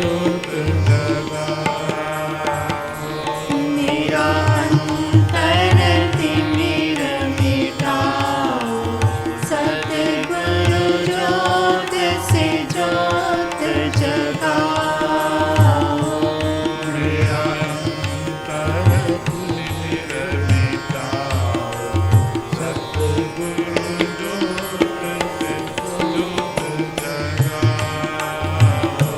ज्योत जगा। मेरा अंतर तिमिर मिटाओ, सतगुरु ज्योत से ज्योत जगाओ। मेरा अंतर तिमिर मिटाओ, सतगुरु ज्योत से ज्योत जगाओ।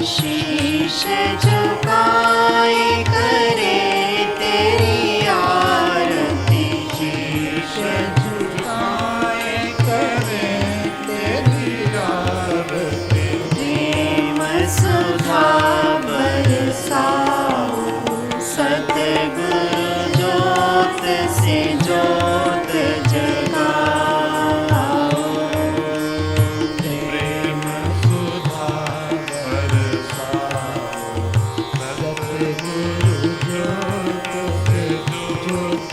शीश झुकाए करे तेरी आरती, शीश झुकाए करे तेरी आरती। प्रेम सुधा बरसाओ, सतगुरु ज्योत से ज्योत जगाओ। प्रेम सुधा बरसाओ, सतगुरु ज्योत से ज्योत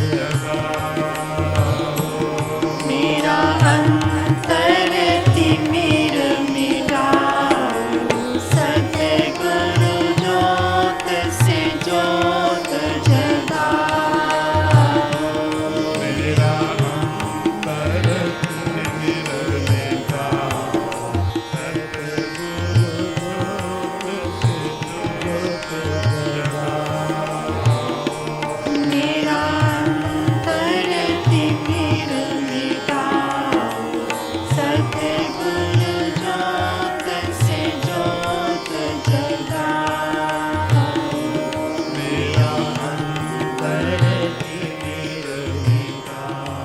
जगाओ। मेरा अंतर तिमिर मिटाओ, सतगुरु ज्योत से ज्योत जगाओ। मेरा अंतर तिमिर मिटाओ, सतगुरु ज्योत से ज्योत जगाओ। मेरा अंतर तिमिर मिटाओ, सतगुरु ज्योत से ज्योत जगाओ। मेरा अंतर तिमिर मिटाओ,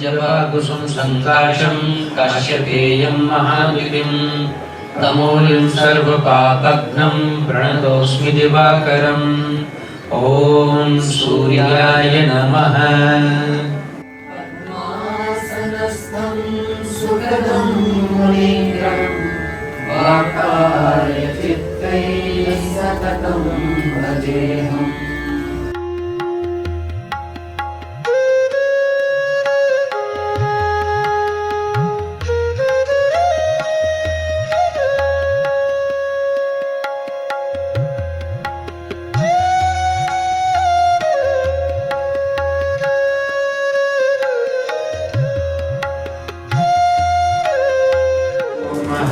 जपाकुसुम संकाशं काश्यपेयं महागिरिं तमोलिं सर्वपापघ्नं प्रणतोऽस्मि दिवाकरम्। ॐ सूर्याय नमः। पद्मासनस्थं सुखदं मुनीन्द्रं वाक्कायचित्तैः सततं भजेऽहम्।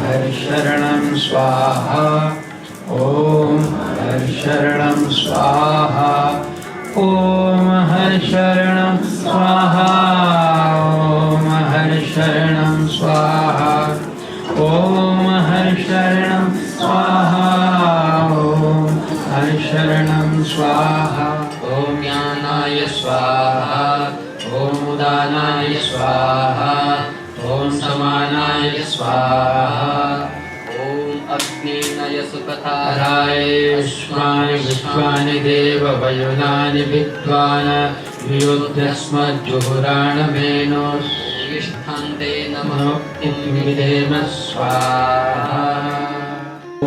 हरिशरणं स्वाहा, ॐ हरिशरणं स्वाहा, ॐ हरिशरणं स्वाहा, ॐ हरिशरणं स्वाहा, ॐ हरिशरणं स्वाहा, ॐ हरिशरणं स्वाहा। ॐ ज्ञानाय स्वाहा, ॐ उदानाय स्वाहा, ॐ समानाय स्वाहा, ॐ अग्नेनय सुपथाराय युष्मानि विश्वानि देव वयुनानि विद्वान् वियुध्यस्मज्जुहुराणमेनो विष्ठान्ते नमः विधेम स्वाहा। ॐ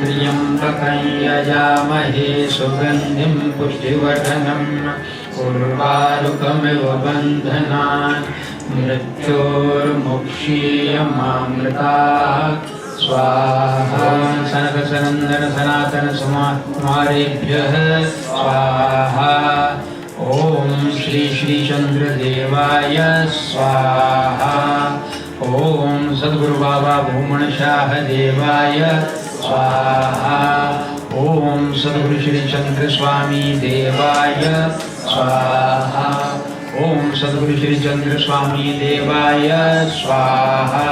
त्र्यम्बकं यजामहे सुगन्धिं पुष्टिवर्धनम् उर्वारुकमिव बन्धनान् मृत्योर्मुक्षीयमामृतात् स्वाहा। सनकसनन्दन सनातन कुमारेभ्यः स्वाहा। ॐ श्री श्री चन्द्रदेवाय स्वाहा। ॐ सद्गुरु बाबा भूमणशाह देवाय स्वाहा। ॐ सद्गुरु श्री चंद्र स्वामी देवाय स्वाहा। ॐ सद्गुरु श्री चंद्र स्वामी देवाय स्वाहा।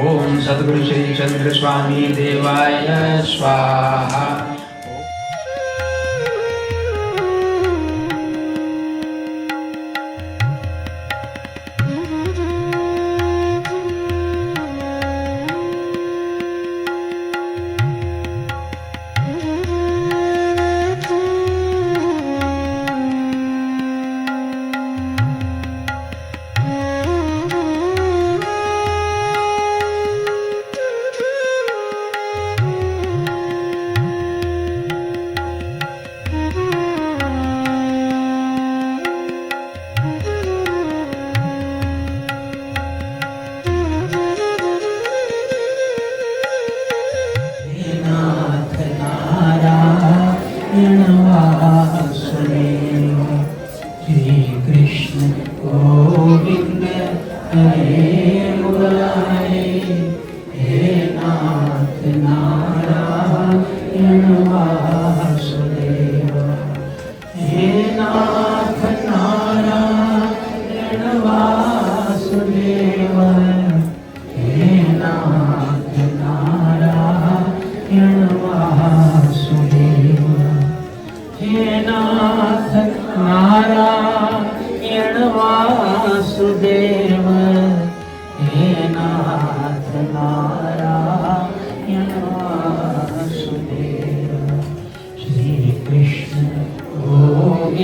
ॐ सद्गुरु श्री चंद्र स्वामी देवाय स्वाहा।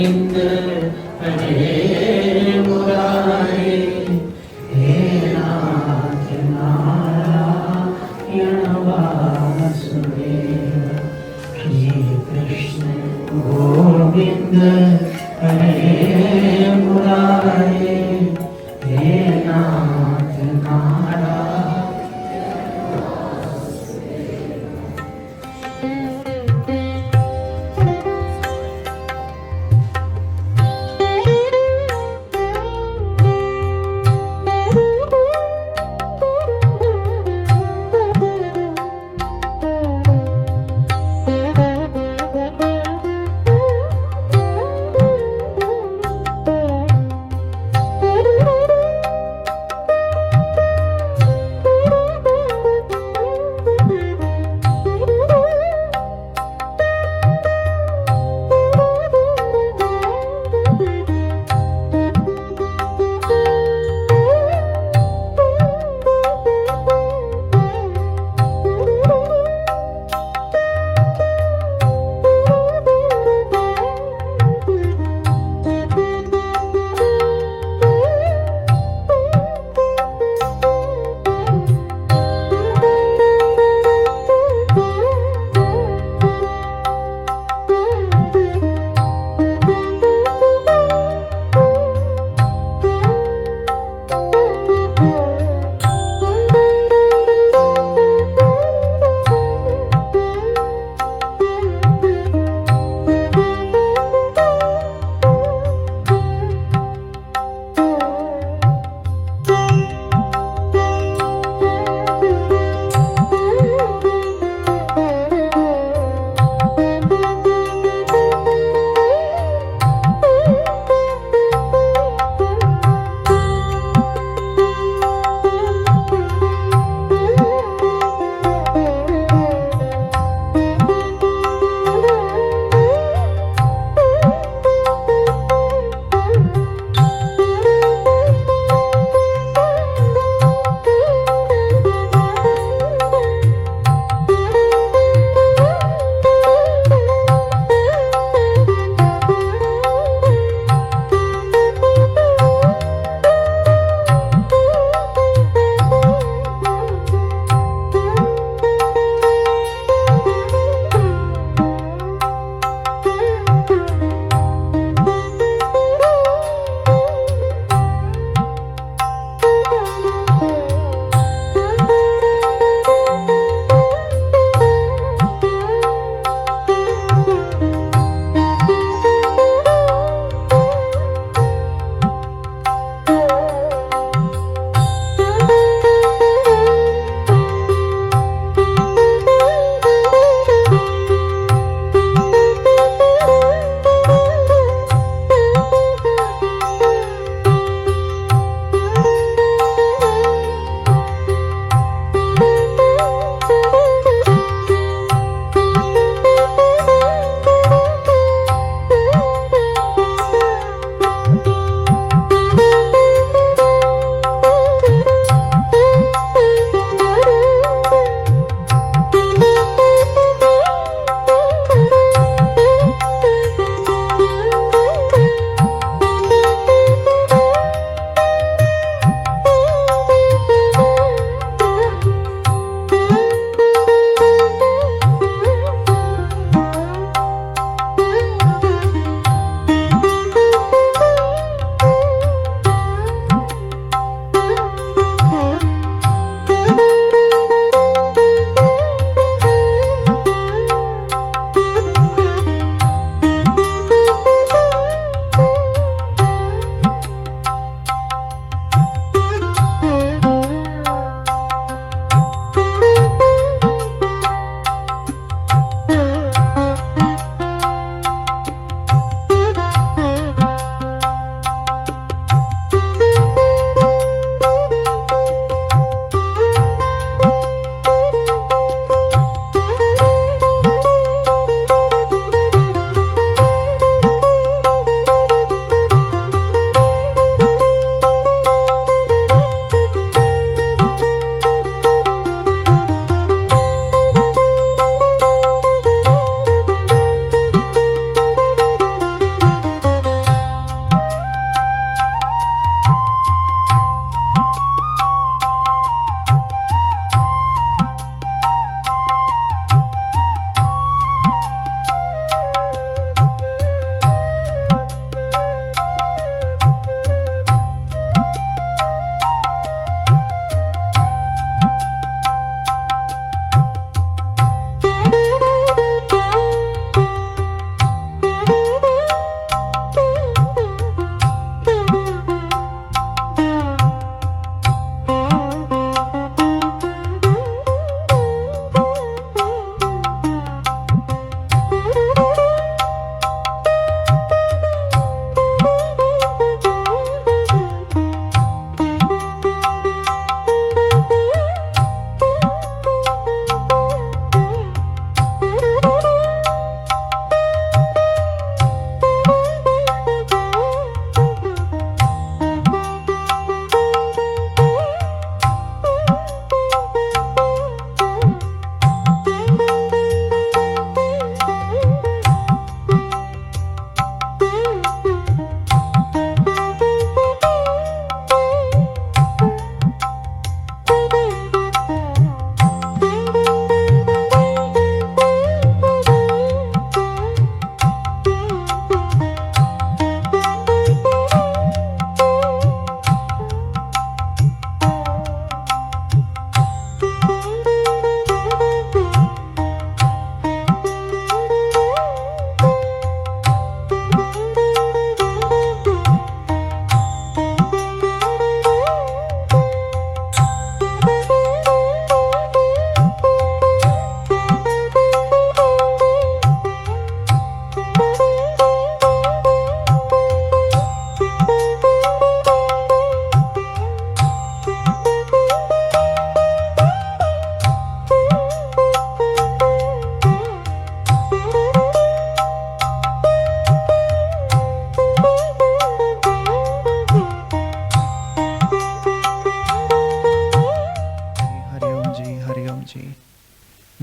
गोविंद हरे मुरारे हे नाथ नारायण वासुदेव श्री कृष्ण गोविंद हरे मुरारे हे नाथ नारायण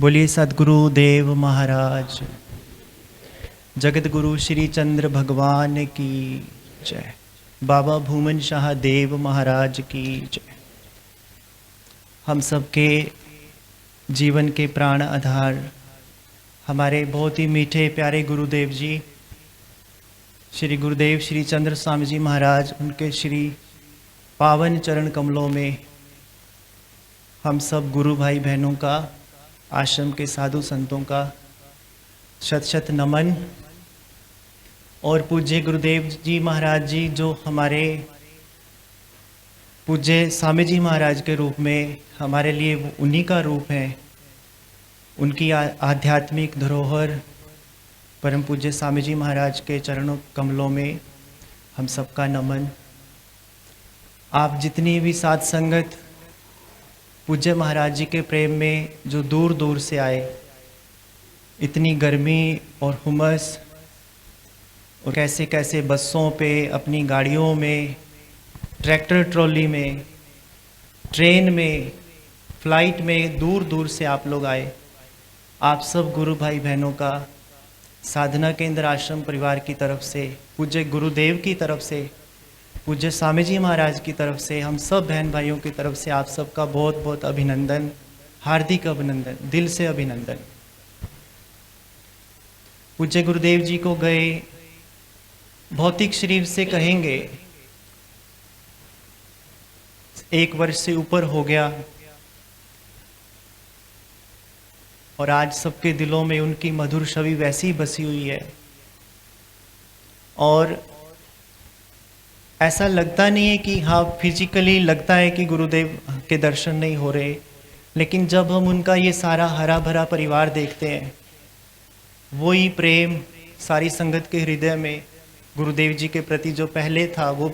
बोलिए सद्गुरु देव महाराज, जगत गुरु श्री चंद्र भगवान की जय। बाबा भूमन शाह देव महाराज की जय। हम सबके जीवन के प्राण आधार हमारे बहुत ही मीठे प्यारे गुरुदेव जी श्री गुरुदेव श्री चंद्र स्वामी जी महाराज, उनके श्री पावन चरण कमलों में हम सब गुरु भाई बहनों का, आश्रम के साधु संतों का शत शत नमन। और पूज्य गुरुदेव जी महाराज जी जो हमारे पूज्य स्वामी जी महाराज के रूप में हमारे लिए वो उन्हीं का रूप है, उनकी आध्यात्मिक धरोहर परम पूज्य स्वामी जी महाराज के चरणों कमलों में हम सबका नमन। आप जितनी भी साध संगत पूज्य महाराज जी के प्रेम में जो दूर दूर से आए, इतनी गर्मी और हुमस और कैसे कैसे बसों पे, अपनी गाड़ियों में, ट्रैक्टर ट्रॉली में, ट्रेन में, फ्लाइट में दूर दूर से आप लोग आए। आप सब गुरु भाई बहनों का साधना केंद्र आश्रम परिवार की तरफ से, पूज्य गुरुदेव की तरफ से, पूज्य स्वामी जी महाराज की तरफ से, हम सब बहन भाइयों की तरफ से आप सबका बहुत बहुत अभिनंदन, हार्दिक अभिनंदन, दिल से अभिनंदन। पूज्य गुरुदेव जी को गए भौतिक शरीर से कहेंगे 1 वर्ष से ऊपर हो गया, और आज सबके दिलों में उनकी मधुर छवि वैसी बसी हुई है। और ऐसा लगता नहीं है कि हाँ, फिजिकली लगता है कि गुरुदेव के दर्शन नहीं हो रहे, लेकिन जब हम उनका ये सारा हरा भरा परिवार देखते हैं, वही प्रेम सारी संगत के हृदय में गुरुदेव जी के प्रति जो पहले था, वो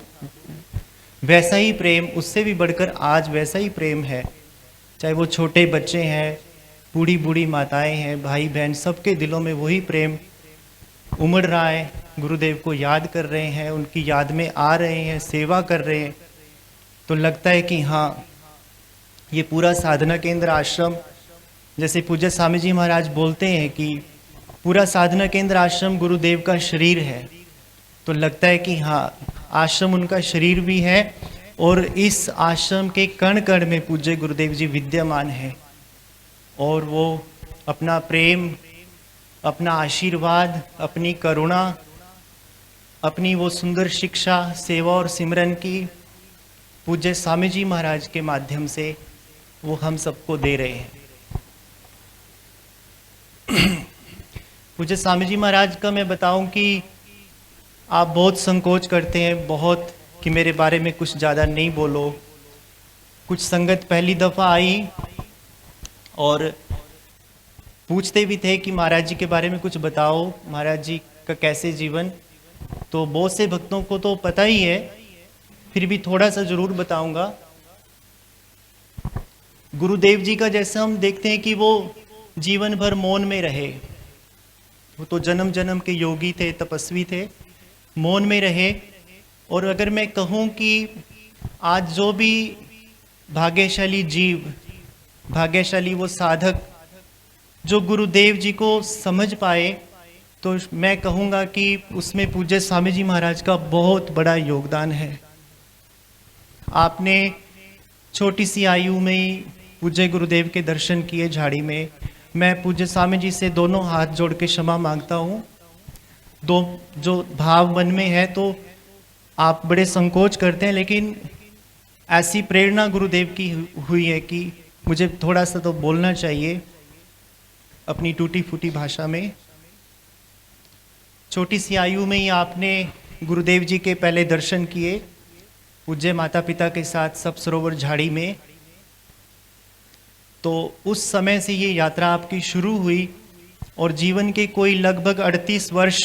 वैसा ही प्रेम, उससे भी बढ़कर आज वैसा ही प्रेम है। चाहे वो छोटे बच्चे हैं, बूढ़ी बूढ़ी माताएं हैं, भाई बहन, सबके दिलों में वही प्रेम उमड़ रहा है। गुरुदेव को याद कर रहे हैं, उनकी याद में आ रहे हैं, सेवा कर रहे हैं, तो लगता है कि हाँ, ये पूरा साधना केंद्र आश्रम, जैसे पूज्य स्वामी जी महाराज बोलते हैं कि पूरा साधना केंद्र आश्रम गुरुदेव का शरीर है, तो लगता है कि हाँ, आश्रम उनका शरीर भी है और इस आश्रम के कण कण में पूज्य गुरुदेव जी विद्यमान है, और वो अपना प्रेम, अपना आशीर्वाद, अपनी करुणा, अपनी वो सुंदर शिक्षा, सेवा और सिमरन की पूज्य स्वामी जी महाराज के माध्यम से वो हम सबको दे रहे हैं। पूज्य स्वामी जी महाराज का मैं बताऊं कि आप बहुत संकोच करते हैं, बहुत, कि मेरे बारे में कुछ ज़्यादा नहीं बोलो। कुछ संगत पहली दफ़ा आई और पूछते भी थे कि महाराज जी के बारे में कुछ बताओ, महाराज जी का कैसे जीवन। तो बहुत से भक्तों को तो पता ही है, फिर भी थोड़ा सा जरूर बताऊंगा। गुरुदेव जी का जैसे हम देखते हैं कि वो जीवन भर मौन में रहे, वो तो जन्म जन्म के योगी थे, तपस्वी थे, मौन में रहे। और अगर मैं कहूँ कि आज जो भी भाग्यशाली जीव, भाग्यशाली वो साधक जो गुरुदेव जी को समझ पाए, तो मैं कहूँगा कि उसमें पूज्य स्वामी जी महाराज का बहुत बड़ा योगदान है। आपने छोटी सी आयु में ही पूज्य गुरुदेव के दर्शन किए झाड़ी में। मैं पूज्य स्वामी जी से दोनों हाथ जोड़ के क्षमा मांगता हूँ। दो जो भाव मन में है तो आप बड़े संकोच करते हैं, लेकिन ऐसी प्रेरणा गुरुदेव की हुई है कि मुझे थोड़ा सा तो बोलना चाहिए अपनी टूटी फूटी भाषा में। छोटी सी आयु में ही आपने गुरुदेव जी के पहले दर्शन किए पूज्य माता पिता के साथ सब सरोवर झाड़ी में। तो उस समय से ये यात्रा आपकी शुरू हुई और जीवन के कोई लगभग 38 वर्ष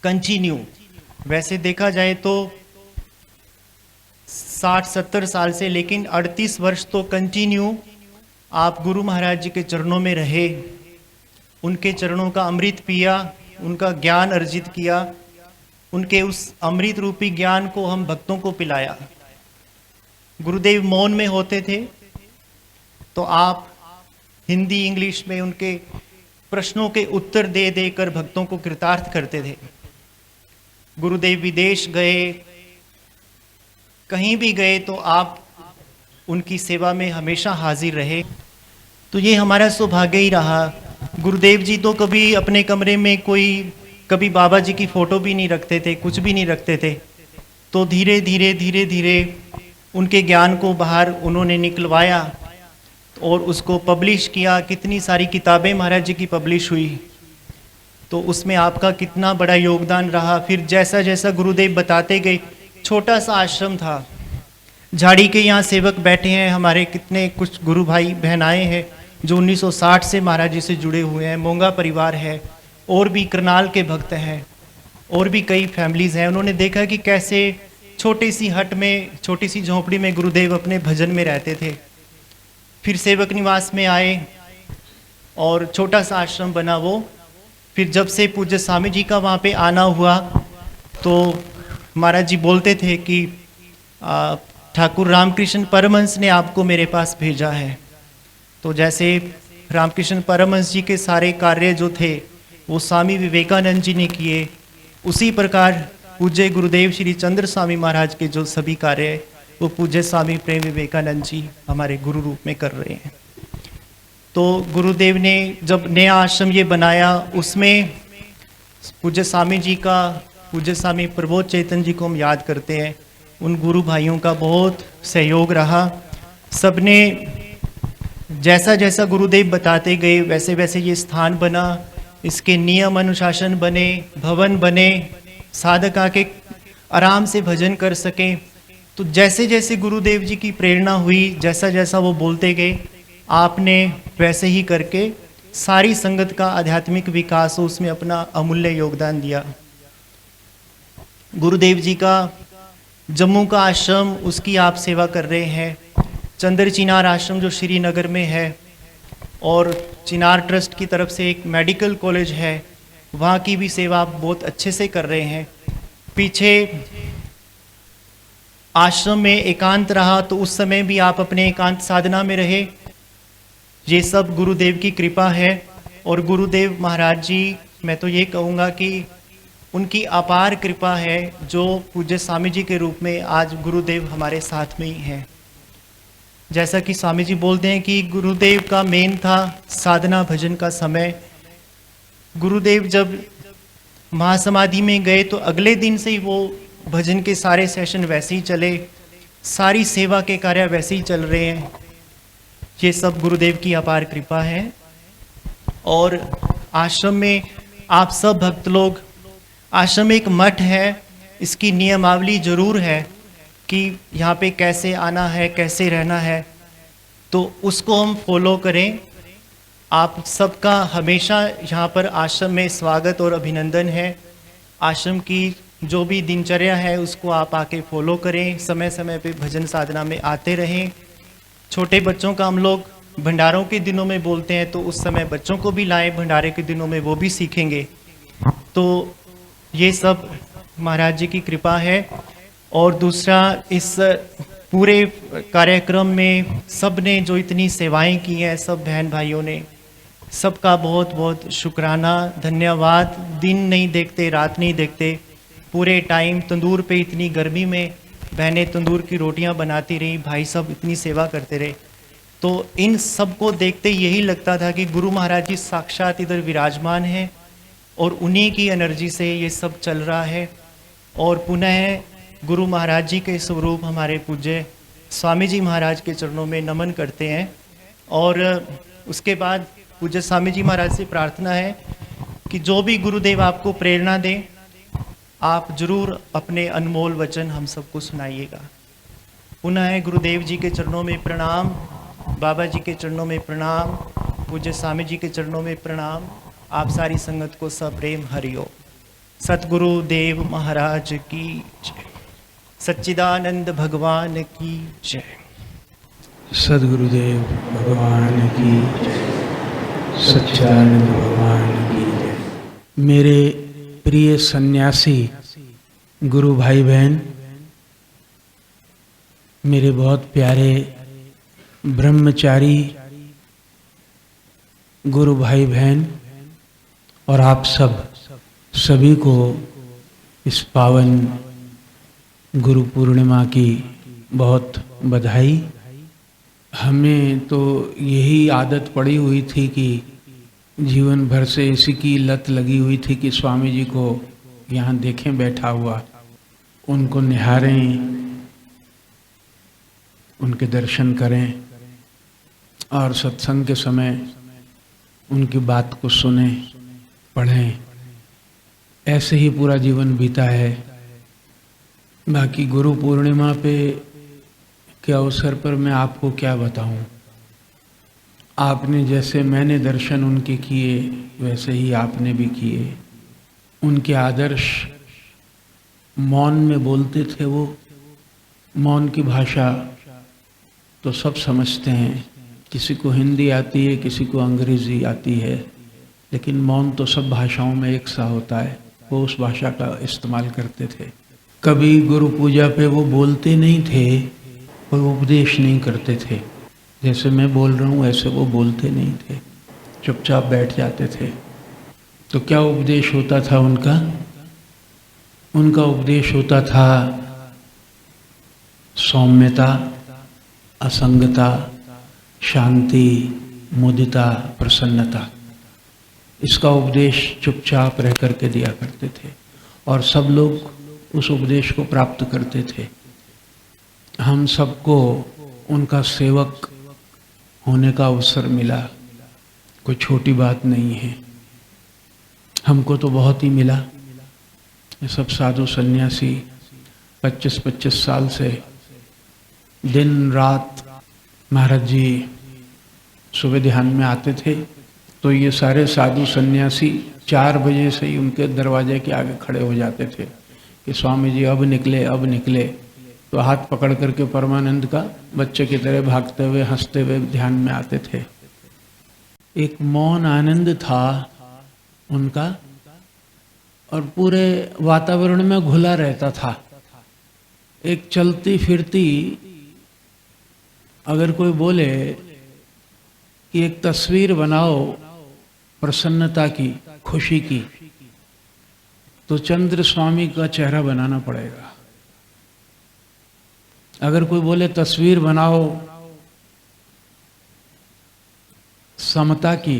कंटिन्यू, वैसे देखा जाए तो 60-70 साल से, लेकिन 38 वर्ष तो कंटिन्यू आप गुरु महाराज जी के चरणों में रहे, उनके चरणों का अमृत पिया, उनका ज्ञान अर्जित किया, उनके उस अमृत रूपी ज्ञान को हम भक्तों को पिलाया। गुरुदेव मौन में होते थे तो आप हिंदी इंग्लिश में उनके प्रश्नों के उत्तर दे देकर भक्तों को कृतार्थ करते थे। गुरुदेव विदेश गए, कहीं भी गए तो आप उनकी सेवा में हमेशा हाजिर रहे। तो ये हमारा सौभाग्य ही रहा। गुरुदेव जी तो कभी अपने कमरे में कभी बाबा जी की फ़ोटो भी नहीं रखते थे, कुछ भी नहीं रखते थे। तो धीरे धीरे उनके ज्ञान को बाहर उन्होंने निकलवाया और उसको पब्लिश किया। कितनी सारी किताबें महाराज जी की पब्लिश हुई, तो उसमें आपका कितना बड़ा योगदान रहा। फिर जैसा जैसा गुरुदेव बताते गए, छोटा सा आश्रम था, झाड़ी के यहाँ सेवक बैठे हैं हमारे, कितने कुछ गुरु भाई बहन आए हैं जो 1960 से महाराज जी से जुड़े हुए हैं। मोंगा परिवार है, और भी करनाल के भक्त हैं, और भी कई फैमिलीज़ हैं। उन्होंने देखा कि कैसे छोटी सी हट में, छोटी सी झोंपड़ी में गुरुदेव अपने भजन में रहते थे। फिर सेवक निवास में आए और छोटा सा आश्रम बना वो। फिर जब से पूज्य स्वामी जी का वहाँ पे आना हुआ, तो महाराज जी बोलते थे कि ठाकुर रामकृष्ण परमहंस ने आपको मेरे पास भेजा है। तो जैसे रामकृष्ण परमहंस जी के सारे कार्य जो थे वो स्वामी विवेकानंद जी ने किए, उसी प्रकार पूज्य गुरुदेव श्री चंद्र स्वामी महाराज के जो सभी कार्य वो पूज्य स्वामी प्रेम विवेकानंद जी हमारे गुरु रूप में कर रहे हैं। तो गुरुदेव ने जब नया आश्रम ये बनाया, उसमें पूज्य स्वामी जी का, पूज्य स्वामी प्रबोध चैतन्य जी को हम याद करते हैं। उन गुरु भाइयों का बहुत सहयोग रहा। सबने जैसा जैसा गुरुदेव बताते गए वैसे वैसे ये स्थान बना, इसके नियम अनुशासन बने, भवन बने, साधक आके आराम से भजन कर सकें। तो जैसे जैसे गुरुदेव जी की प्रेरणा हुई, जैसा जैसा वो बोलते गए, आपने वैसे ही करके सारी संगत का आध्यात्मिक विकास हो, उसमें अपना अमूल्य योगदान दिया। गुरुदेव जी का जम्मू का आश्रम, उसकी आप सेवा कर रहे हैं। चंद्र चिनार आश्रम जो श्रीनगर में है, और चिनार ट्रस्ट की तरफ से एक मेडिकल कॉलेज है, वहाँ की भी सेवा आप बहुत अच्छे से कर रहे हैं। पीछे आश्रम में एकांत रहा, तो उस समय भी आप अपने एकांत साधना में रहे। ये सब गुरुदेव की कृपा है। और गुरुदेव महाराज जी, मैं तो ये कहूँगा कि उनकी अपार कृपा है, जो पूज्य स्वामी जी के रूप में आज गुरुदेव हमारे साथ में ही हैं। जैसा कि स्वामी जी बोलते हैं कि गुरुदेव का मेन था साधना भजन का समय। गुरुदेव जब महासमाधि में गए तो अगले दिन से ही वो भजन के सारे सेशन वैसे ही चले, सारी सेवा के कार्य वैसे ही चल रहे हैं। ये सब गुरुदेव की अपार कृपा है। और आश्रम में आप सब भक्त लोग, आश्रम एक मठ है, इसकी नियमावली जरूर है कि यहाँ पे कैसे आना है, कैसे रहना है, तो उसको हम फॉलो करें। आप सबका हमेशा यहाँ पर आश्रम में स्वागत और अभिनंदन है। आश्रम की जो भी दिनचर्या है उसको आप आके फॉलो करें, समय समय पे भजन साधना में आते रहें। छोटे बच्चों का हम लोग भंडारों के दिनों में बोलते हैं, तो उस समय बच्चों को भी लाएं, भंडारे के दिनों में वो भी सीखेंगे। तो ये सब महाराज जी की कृपा है। और दूसरा, इस पूरे कार्यक्रम में सब ने जो इतनी सेवाएं की हैं, सब बहन भाइयों ने, सबका बहुत बहुत शुक्राना, धन्यवाद। दिन नहीं देखते, रात नहीं देखते, पूरे टाइम तंदूर पे, इतनी गर्मी में बहनें तंदूर की रोटियां बनाती रही, भाई सब इतनी सेवा करते रहे। तो इन सब को देखते यही लगता था कि गुरु महाराज जी साक्षात इधर विराजमान हैं और उन्हीं की एनर्जी से ये सब चल रहा है। और पुनः गुरु महाराज जी के स्वरूप हमारे पूज्य स्वामी जी महाराज के चरणों में नमन करते हैं। और उसके बाद पूज्य स्वामी जी महाराज से प्रार्थना है कि जो भी गुरुदेव आपको प्रेरणा दें, आप जरूर अपने अनमोल वचन हम सबको सुनाइएगा। पुनः गुरुदेव जी के चरणों में प्रणाम, बाबा जी के चरणों में प्रणाम, पूज्य स्वामी जी के चरणों में प्रणाम। आप सारी संगत को सप्रेम हरिओम। सतगुरु देव महाराज की जय, सच्चिदानंद भगवान की जय। सद्गुरुदेव भगवान की जय, सच्चिदानंद भगवान की जय। मेरे प्रिय सन्यासी गुरु भाई बहन, मेरे बहुत प्यारे ब्रह्मचारी गुरु भाई बहन और आप सभी को इस पावन गुरु पूर्णिमा की बहुत बधाई। हमें तो यही आदत पड़ी हुई थी कि जीवन भर से इसी की लत लगी हुई थी कि स्वामी जी को यहाँ देखें बैठा हुआ, उनको निहारें, उनके दर्शन करें और सत्संग के समय उनकी बात को सुने, पढ़ें। ऐसे ही पूरा जीवन बीता है। बाकी गुरु पूर्णिमा के अवसर पर मैं आपको क्या बताऊं। आपने जैसे मैंने दर्शन उनके किए वैसे ही आपने भी किए। उनके आदर्श मौन में बोलते थे। वो मौन की भाषा तो सब समझते हैं, किसी को हिंदी आती है, किसी को अंग्रेजी आती है, लेकिन मौन तो सब भाषाओं में एक सा होता है। वो उस भाषा का इस्तेमाल करते थे। कभी गुरु पूजा पे वो बोलते नहीं थे, कोई उपदेश नहीं करते थे। जैसे मैं बोल रहा हूँ ऐसे वो बोलते नहीं थे, चुपचाप बैठ जाते थे। तो क्या उपदेश होता था उनका? उनका उपदेश होता था सौम्यता, असंगता, शांति, मुदिता, प्रसन्नता। इसका उपदेश चुपचाप रह करके दिया करते थे और सब लोग उस उपदेश को प्राप्त करते थे। हम सबको उनका सेवक होने का अवसर मिला, कोई छोटी बात नहीं है। हमको तो बहुत ही मिला। ये सब साधु सन्यासी 25-25 साल से दिन रात महाराज जी सुबह ध्यान में आते थे, तो ये सारे साधु सन्यासी 4 बजे से ही उनके दरवाजे के आगे खड़े हो जाते थे कि स्वामी जी अब निकले, अब निकले। तो हाथ पकड़ करके परमानंद का बच्चे की तरह भागते हुए, हंसते हुए ध्यान में आते थे। एक मौन आनंद था उनका और पूरे वातावरण में घुला रहता था। एक चलती फिरती अगर कोई बोले कि एक तस्वीर बनाओ प्रसन्नता की, खुशी की, तो चंद्र स्वामी का चेहरा बनाना पड़ेगा। अगर कोई बोले तस्वीर बनाओ समता की,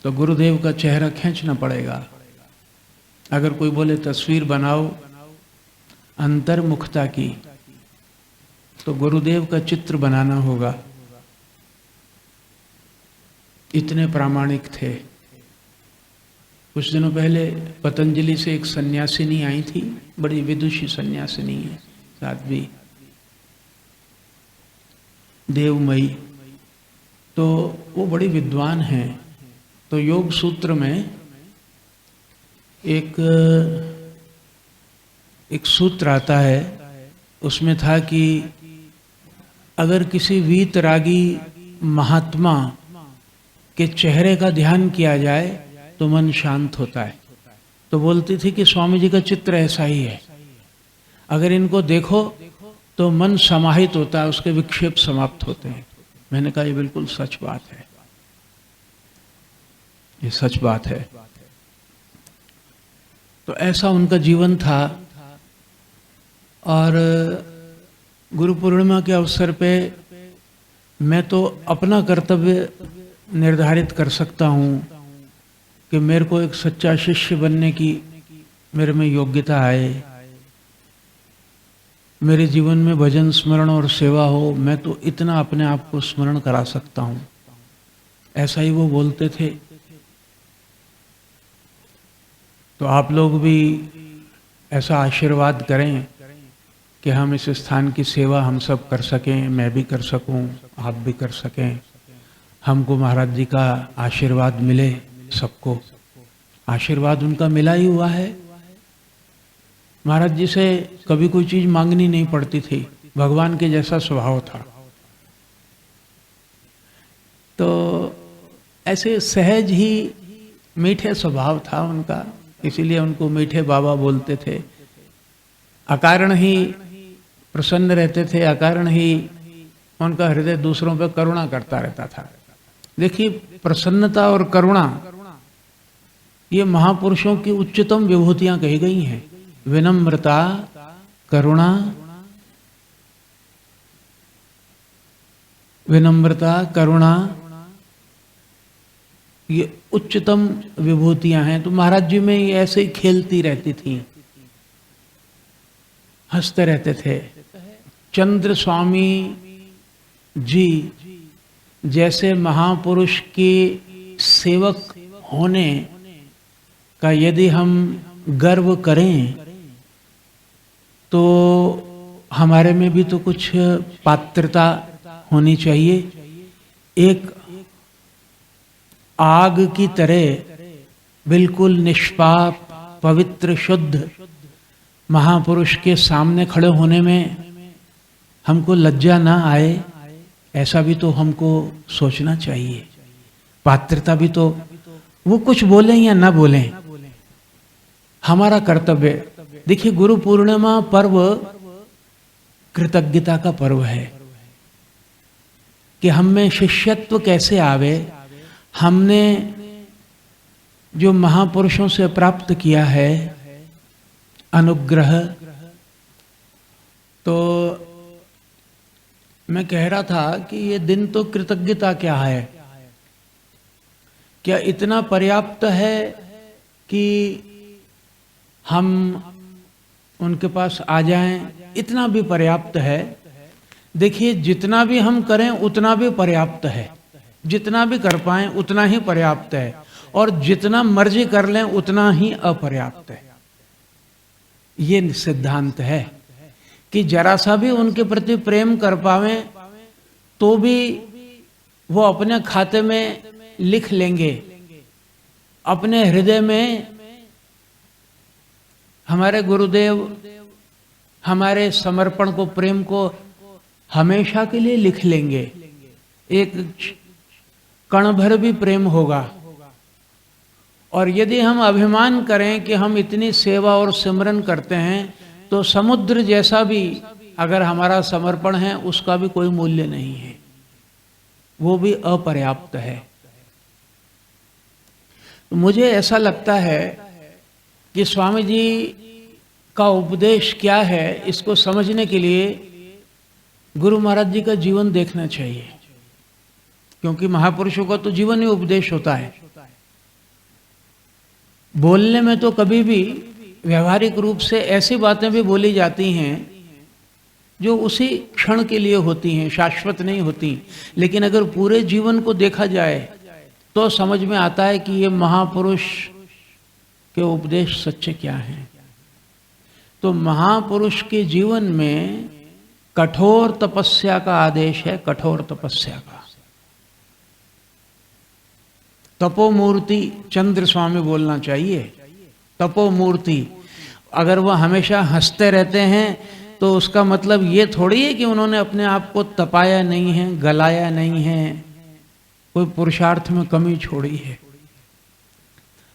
तो गुरुदेव का चेहरा खींचना पड़ेगा। अगर कोई बोले तस्वीर बनाओ अंतर्मुखता की, तो गुरुदेव का चित्र बनाना होगा। इतने प्रामाणिक थे। कुछ दिनों पहले पतंजलि से एक सन्यासिनी आई थी, बड़ी विदुषी सन्यासिनी है, साध्वी देवमयी। तो वो बड़ी विद्वान हैं। तो योग सूत्र में एक सूत्र आता है, उसमें था कि अगर किसी वीतरागी महात्मा के चेहरे का ध्यान किया जाए तो मन शांत होता है। तो बोलती थी कि स्वामी जी का चित्र ऐसा ही है, अगर इनको देखो तो मन समाहित होता है, उसके विक्षेप समाप्त होते हैं। मैंने कहा ये बिल्कुल सच बात है, ये सच बात है। तो ऐसा उनका जीवन था। और गुरु पूर्णिमा के अवसर पे मैं तो अपना कर्तव्य निर्धारित कर सकता हूँ कि मेरे को एक सच्चा शिष्य बनने की मेरे में योग्यता आए, मेरे जीवन में भजन स्मरण और सेवा हो, मैं तो इतना अपने आप को स्मरण करा सकता हूँ। ऐसा ही वो बोलते थे। तो आप लोग भी ऐसा आशीर्वाद करें कि हम इस स्थान की सेवा हम सब कर सकें, मैं भी कर सकूं, आप भी कर सकें। हमको महाराज जी का आशीर्वाद मिले, सबको आशीर्वाद उनका मिला ही हुआ है। महाराज जी से कभी कोई चीज मांगनी नहीं पड़ती थी, भगवान के जैसा स्वभाव था। तो ऐसे सहज ही मीठे स्वभाव था उनका, इसीलिए उनको मीठे बाबा बोलते थे। अकारण ही प्रसन्न रहते थे, अकारण ही उनका हृदय दूसरों पर करुणा करता रहता था। देखिए, प्रसन्नता और करुणा ये महापुरुषों की उच्चतम विभूतियां कही गई हैं। विनम्रता, करुणा, ये उच्चतम विभूतियां हैं। तो महाराज जी में ये ऐसे ही खेलती रहती थी, हंसते रहते थे। चंद्र स्वामी जी जैसे महापुरुष के सेवक होने का यदि हम गर्व करें तो हमारे में भी तो कुछ पात्रता होनी चाहिए। एक आग की तरह बिल्कुल निष्पाप, पवित्र, शुद्ध महापुरुष के सामने खड़े होने में हमको लज्जा ना आए, ऐसा भी तो हमको सोचना चाहिए। पात्रता भी तो, वो कुछ बोलें या ना बोलें, हमारा कर्तव्य। देखिए, गुरु पूर्णिमा पर्व कृतज्ञता का पर्व है कि हम में शिष्यत्व कैसे आवे। हमने जो महापुरुषों से प्राप्त किया है अनुग्रह, तो मैं कह रहा था कि ये दिन तो कृतज्ञता क्या है, क्या इतना पर्याप्त है कि हम उनके पास आ जाएं? इतना भी पर्याप्त है। देखिए, जितना भी हम करें उतना भी पर्याप्त है, जितना भी कर पाएं उतना ही पर्याप्त है, और जितना मर्जी कर लें उतना ही अपर्याप्त है। ये सिद्धांत है कि जरा सा भी उनके प्रति प्रेम कर पावें तो भी वो अपने खाते में लिख लेंगे, अपने हृदय में हमारे गुरुदेव हमारे समर्पण को, प्रेम को हमेशा के लिए लिख लेंगे। एक कण भर भी प्रेम होगा। और यदि हम अभिमान करें कि हम इतनी सेवा और सिमरन करते हैं तो समुद्र जैसा भी अगर हमारा समर्पण है उसका भी कोई मूल्य नहीं है, वो भी अपर्याप्त है। तो मुझे ऐसा लगता है कि स्वामी जी का उपदेश क्या है, इसको समझने के लिए गुरु महाराज जी का जीवन देखना चाहिए, क्योंकि महापुरुषों का तो जीवन ही उपदेश होता है। बोलने में तो कभी भी व्यवहारिक रूप से ऐसी बातें भी बोली जाती हैं जो उसी क्षण के लिए होती हैं, शाश्वत नहीं होती। लेकिन अगर पूरे जीवन को देखा जाए तो समझ में आता है कि ये महापुरुष के उपदेश सच्चे क्या हैं। तो महापुरुष के जीवन में कठोर तपस्या का आदेश है, कठोर तपस्या का। तपोमूर्ति चंद्र स्वामी बोलना चाहिए, तपोमूर्ति। अगर वह हमेशा हंसते रहते हैं तो उसका मतलब ये थोड़ी है कि उन्होंने अपने आप को तपाया नहीं है, गलाया नहीं है, कोई पुरुषार्थ में कमी छोड़ी है।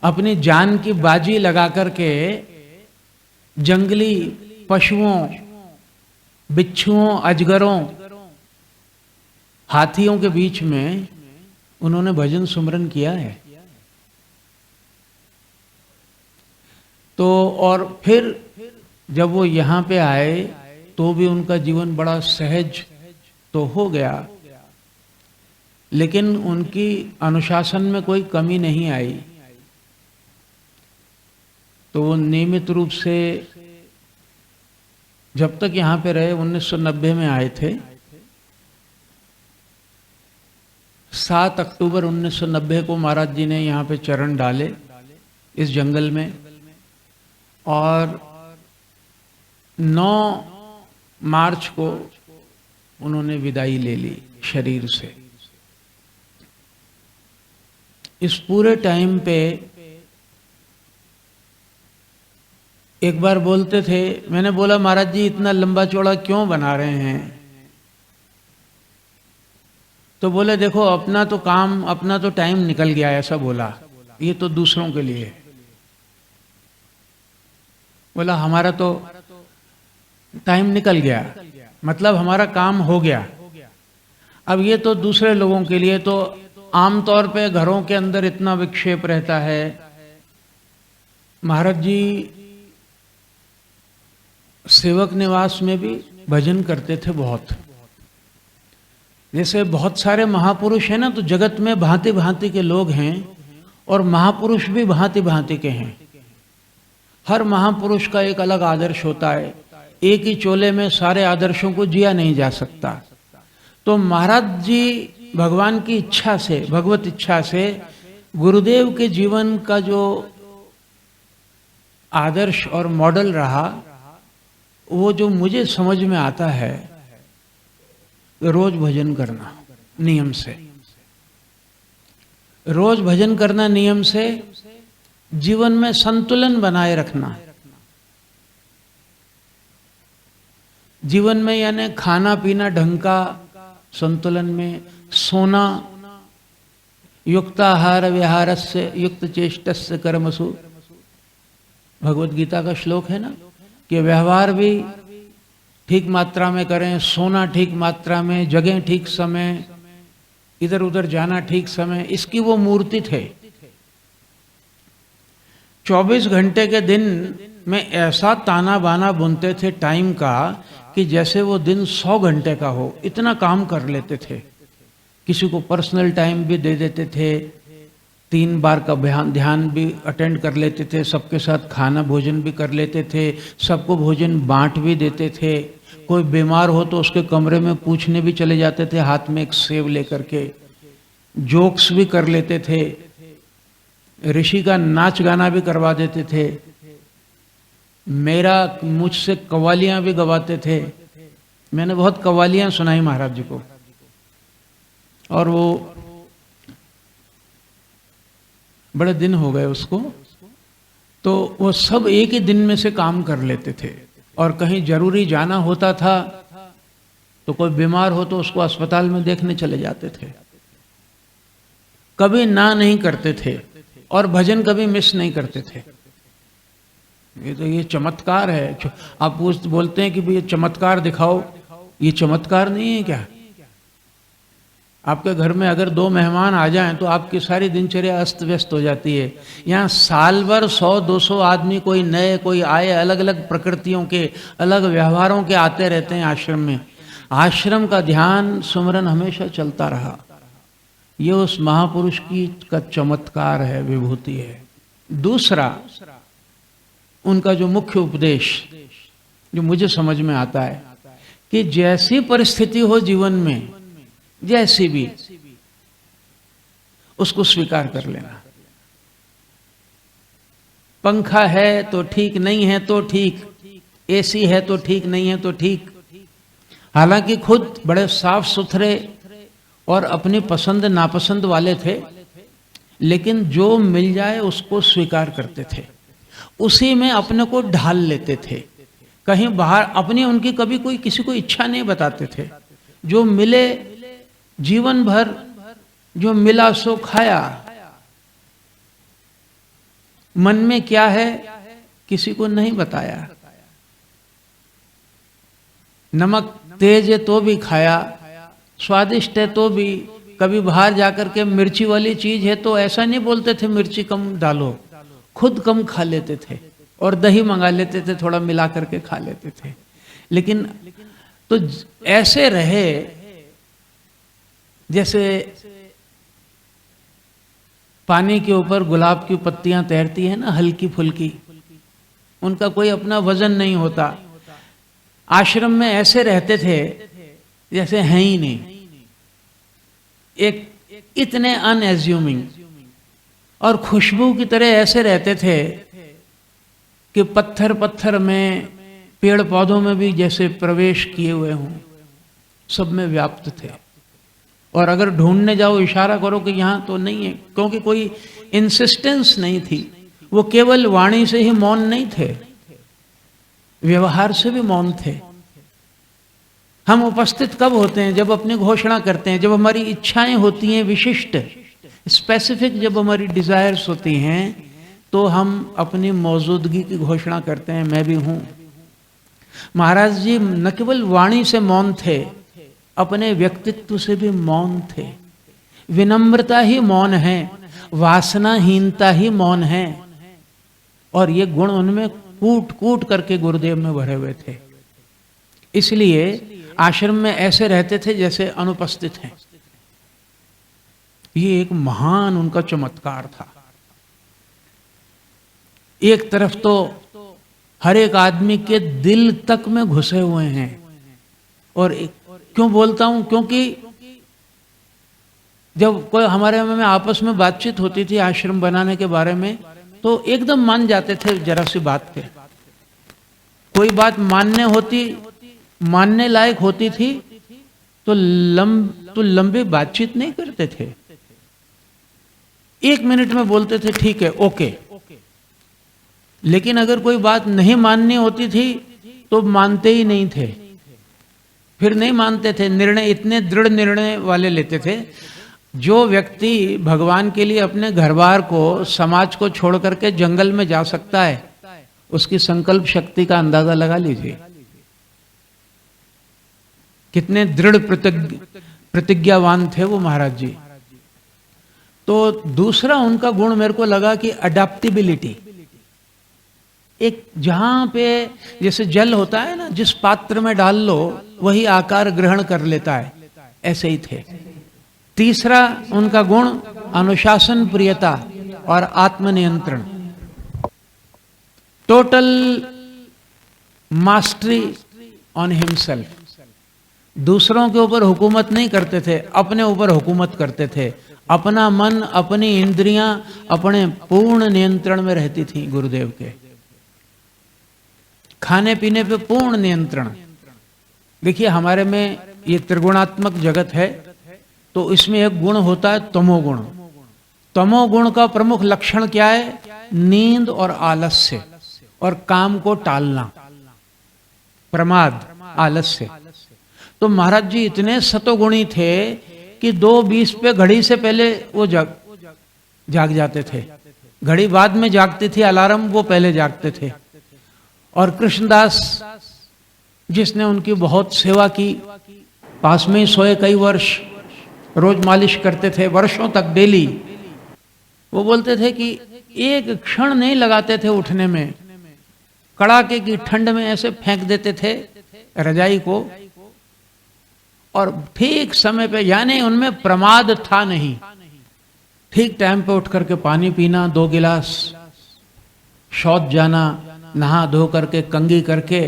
अपनी जान की बाजी लगा करके जंगली पशुओं, बिच्छुओं, अजगरों, हाथियों के बीच में उन्होंने भजन सुमरन किया है। तो और फिर जब वो यहाँ पे आए तो भी उनका जीवन बड़ा सहज तो हो गया, लेकिन उनकी अनुशासन में कोई कमी नहीं आई। तो वो नियमित रूप से जब तक यहाँ पे रहे, 1990 में आए थे, 7 अक्टूबर 1990 को महाराज जी ने यहाँ पे चरण डाले इस जंगल में, और 9 मार्च को उन्होंने विदाई ले ली शरीर से। इस पूरे टाइम पे एक बार बोलते थे, मैंने बोला महाराज जी इतना लंबा चौड़ा क्यों बना रहे हैं? तो बोले देखो अपना तो काम, अपना तो टाइम निकल गया, ऐसा बोला, ये तो दूसरों के लिए। बोला हमारा तो टाइम निकल गया, मतलब हमारा काम हो गया, अब ये तो दूसरे लोगों के लिए। तो आमतौर पे घरों के अंदर इतना विक्षेप रहता है। महाराज जी सेवक निवास में भी भजन करते थे बहुत। जैसे बहुत सारे महापुरुष हैं ना, तो जगत में भांति भांति के लोग हैं और महापुरुष भी भांति भांति के हैं। हर महापुरुष का एक अलग आदर्श होता है, एक ही चोले में सारे आदर्शों को जिया नहीं जा सकता। तो महाराज जी भगवान की इच्छा से, भगवत इच्छा से गुरुदेव के जीवन का जो आदर्श और मॉडल रहा, वो जो मुझे समझ में आता है, रोज भजन करना नियम से, रोज भजन करना नियम से, जीवन में संतुलन बनाए रखना। जीवन में यानी खाना पीना ढंग का संतुलन में, सोना, युक्ताहार विहारस्य युक्त चेष्टस्य कर्मसु, भगवत गीता का श्लोक है ना, कि व्यवहार भी ठीक मात्रा में करें, सोना ठीक मात्रा में, जगह ठीक समय, इधर उधर जाना ठीक समय, इसकी वो मूर्ति थे। 24 घंटे के दिन में ऐसा ताना बाना बुनते थे टाइम का कि जैसे वो दिन 100 घंटे का हो, इतना काम कर लेते थे। किसी को पर्सनल टाइम भी दे देते थे, 3 बार का ध्यान भी अटेंड कर लेते थे, सबके साथ खाना भोजन भी कर लेते थे, सबको भोजन बांट भी देते थे। कोई बीमार हो तो उसके कमरे में पूछने भी चले जाते थे, हाथ में एक सेब लेकर के। जोक्स भी कर लेते थे, ऋषि का नाच गाना भी करवा देते थे, मुझसे कव्वालियां भी गवाते थे। मैंने बहुत कव्वालियां सुनाई महाराज जी को, और वो बड़े दिन हो गए उसको, तो वो सब एक ही दिन में से काम कर लेते थे। और कहीं जरूरी जाना होता था तो कोई बीमार हो तो उसको अस्पताल में देखने चले जाते थे, कभी ना नहीं करते थे, और भजन कभी मिस नहीं करते थे। ये चमत्कार है। आप बोलते हैं कि भाई ये चमत्कार दिखाओ, ये चमत्कार नहीं है क्या? आपके घर में अगर 2 मेहमान आ जाएं तो आपकी सारी दिनचर्या अस्त व्यस्त हो जाती है। यहाँ साल भर 100-200 आदमी, कोई नए कोई आए, अलग अलग प्रकृतियों के, अलग व्यवहारों के आते रहते हैं आश्रम में। आश्रम का ध्यान सुमरन हमेशा चलता रहा। ये उस महापुरुष की का चमत्कार है, विभूति है। दूसरा, उनका जो मुख्य उपदेश जो मुझे समझ में आता है कि जैसी परिस्थिति हो जीवन में, जैसी भी, उसको स्वीकार कर लेना। पंखा है तो ठीक, नहीं है तो ठीक, एसी है तो ठीक, नहीं है तो ठीक। हालांकि खुद बड़े साफ सुथरे और अपनी पसंद नापसंद वाले थे, लेकिन जो मिल जाए उसको स्वीकार करते थे, उसी में अपने को ढाल लेते थे। कहीं बाहर अपनी उनकी कभी कोई किसी को इच्छा नहीं बताते थे। जो मिले, जीवन भर जो मिला सो खाया। मन में क्या है किसी को नहीं बताया। नमक तेज है तो भी खाया, स्वादिष्ट है तो भी। कभी बाहर जाकर के मिर्ची वाली चीज है तो ऐसा नहीं बोलते थे मिर्ची कम डालो, खुद कम खा लेते थे, और दही मंगा लेते थे, थोड़ा मिला करके खा लेते थे। लेकिन तो ऐसे रहे जैसे पानी के ऊपर गुलाब की पत्तियां तैरती है ना, हल्की फुल्की, उनका कोई अपना वजन नहीं होता। आश्रम में ऐसे रहते थे जैसे हैं ही नहीं, एक इतने अनएज्यूमिंग, और खुशबू की तरह ऐसे रहते थे कि पत्थर पत्थर में, पेड़ पौधों में भी जैसे प्रवेश किए हुए हों, सब में व्याप्त थे। और अगर ढूंढने जाओ, इशारा करो कि यहां तो नहीं है, क्योंकि कोई इंसिस्टेंस नहीं थी। वो केवल वाणी से ही मौन नहीं थे, व्यवहार से भी मौन थे। हम उपस्थित कब होते हैं? जब अपनी घोषणा करते हैं, जब हमारी इच्छाएं होती हैं विशिष्ट, स्पेसिफिक, जब हमारी डिजायर्स होती हैं, तो हम अपनी मौजूदगी की घोषणा करते हैं, मैं भी हूं। महाराज जी न केवल वाणी से मौन थे, अपने व्यक्तित्व से भी मौन थे। विनम्रता ही मौन है, वासनाहीनता ही मौन है। और ये गुण उनमें कूट कूट करके गुरुदेव में भरे हुए थे। इसलिए आश्रम में ऐसे रहते थे जैसे अनुपस्थित हैं। ये एक महान उनका चमत्कार था। एक तरफ तो हर एक आदमी के दिल तक में घुसे हुए हैं। और क्यों बोलता हूं, क्योंकि जब कोई हमारे में आपस में बातचीत होती थी आश्रम बनाने के बारे में, तो एकदम मान जाते थे जरा सी बात पे। कोई बात मानने लायक होती थी तो लंबी बातचीत नहीं करते थे। 1 मिनट में बोलते थे ठीक है, ओके। लेकिन अगर कोई बात नहीं माननी होती थी तो मानते ही नहीं थे, फिर नहीं मानते थे। निर्णय इतने दृढ़ निर्णय वाले लेते थे। जो व्यक्ति भगवान के लिए अपने घर बार को, समाज को छोड़ करके जंगल में जा सकता है, उसकी संकल्प शक्ति का अंदाजा लगा लीजिए। कितने दृढ़ प्रतिज्ञावान थे वो महाराज जी। तो दूसरा उनका गुण मेरे को लगा कि अडैप्टेबिलिटी। एक जहां पे जैसे जल होता है ना, जिस पात्र में डाल लो वही आकार ग्रहण कर लेता है, ऐसे ही थे। तीसरा उनका गुण अनुशासन प्रियता और आत्मनियंत्रण। Total mastery on himself. दूसरों के ऊपर हुकूमत नहीं करते थे, अपने ऊपर हुकूमत करते थे। अपना मन, अपनी इंद्रियां अपने पूर्ण नियंत्रण में रहती थी गुरुदेव के। खाने पीने पे पूर्ण नियंत्रण। देखिए हमारे में ये त्रिगुणात्मक जगत है, तो इसमें एक गुण होता है तमोगुण। तमोगुण का प्रमुख लक्षण क्या है? नींद और आलस्य और काम को टालना, प्रमाद, आलस्य। तो महाराज जी इतने सतोगुणी थे कि 2:20 पे घड़ी से पहले वो जाग जाते थे। घड़ी बाद में जागती थी, अलार्म, वो पहले जागते थे। और कृष्णदास जिसने उनकी बहुत सेवा की, पास में ही सोए कई वर्ष, रोज मालिश करते थे वर्षों तक डेली। वो बोलते थे कि एक क्षण नहीं लगाते थे उठने में। कड़ाके की ठंड में ऐसे फेंक देते थे रजाई को, और ठीक समय पे, यानी उनमें प्रमाद था नहीं। ठीक टाइम पे उठ करके पानी पीना, 2 गिलास, शौच जाना, नहा धो करके कंघी करके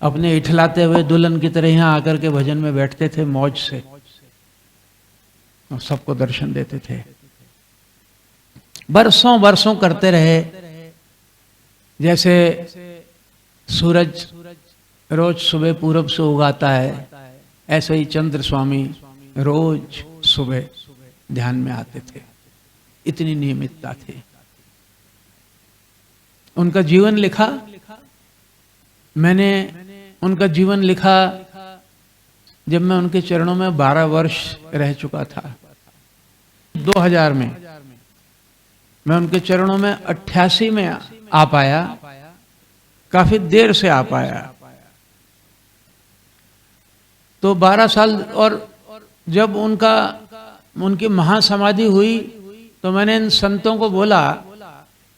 अपने इठलाते हुए दुल्हन की तरह यहां आकर के भजन में बैठते थे मौज से, और सबको दर्शन देते थे। बरसों बरसों करते रहे। जैसे सूरज रोज सुबह पूरब से उगाता है, ऐसे ही चंद्र स्वामी रोज सुबह ध्यान में आते थे। इतनी नियमितता थी। उनका जीवन लिखा, मैंने उनका जीवन लिखा जब मैं उनके चरणों में 12 वर्ष रह चुका था। 2000 में मैं उनके चरणों में 88 में आ पाया, काफी देर से आ पाया। तो 12 साल। और जब उनकी महासमाधि हुई तो मैंने इन संतों को बोला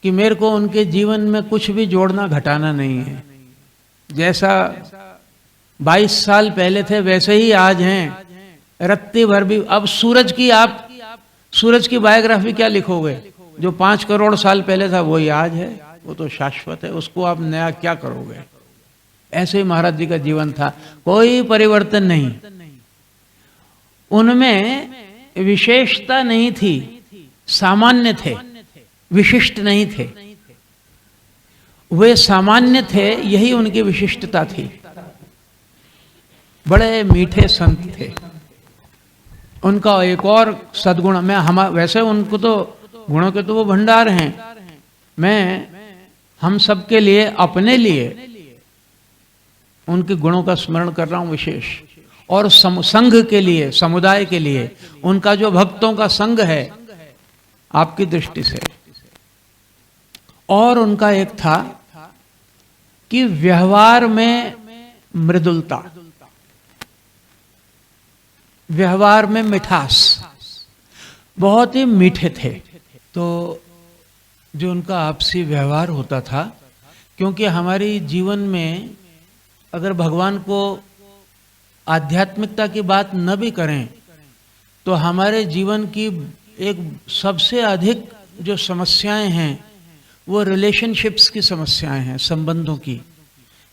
कि मेरे को उनके जीवन में कुछ भी जोड़ना घटाना नहीं है। जैसा 22 साल पहले थे वैसे ही आज हैं, रत्ती भर भी। अब सूरज की बायोग्राफी क्या लिखोगे? जो 5 करोड़ साल पहले था वही आज है, वो तो शाश्वत है, उसको आप नया क्या करोगे? ऐसे ही महाराज जी का जीवन था, कोई परिवर्तन नहीं। उनमें विशेषता नहीं थी, सामान्य थे, विशिष्ट नहीं थे। वे सामान्य थे, यही उनकी विशिष्टता थी। बड़े मीठे संत थे। उनका एक और सद्गुण, वैसे उनको तो गुणों के तो वो भंडार हैं। मैं हम सबके लिए, अपने लिए उनके गुणों का स्मरण कर रहा हूं विशेष। और संघ के लिए, समुदाय के लिए, उनका जो भक्तों का संघ है आपकी दृष्टि से। और उनका एक था कि व्यवहार में मृदुलता, व्यवहार में मिठास। बहुत ही मीठे थे। तो जो उनका आपसी व्यवहार होता था, क्योंकि हमारी जीवन में अगर भगवान को आध्यात्मिकता की बात न भी करें तो हमारे जीवन की एक सबसे अधिक जो समस्याएं हैं वो रिलेशनशिप्स की समस्याएं हैं, संबंधों की,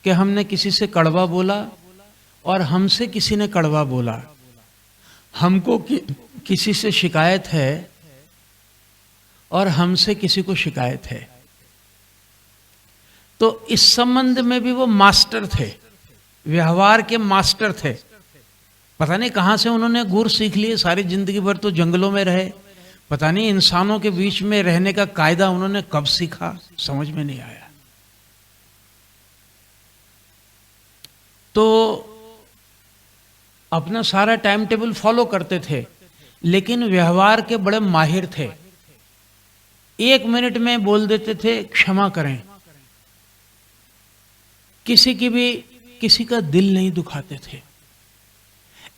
कि हमने किसी से कड़वा बोला और हमसे किसी ने कड़वा बोला, हमको किसी से शिकायत है और हमसे किसी को शिकायत है। तो इस संबंध में भी वो मास्टर थे, व्यवहार के मास्टर थे। पता नहीं कहाँ से उन्होंने गुर सीख लिए, सारी जिंदगी भर तो जंगलों में रहे, पता नहीं इंसानों के बीच में रहने का कायदा उन्होंने कब सीखा, समझ में नहीं आया। तो अपना सारा टाइम टेबल फॉलो करते थे, लेकिन व्यवहार के बड़े माहिर थे। 1 मिनट में बोल देते थे क्षमा करें, किसी का दिल नहीं दुखाते थे,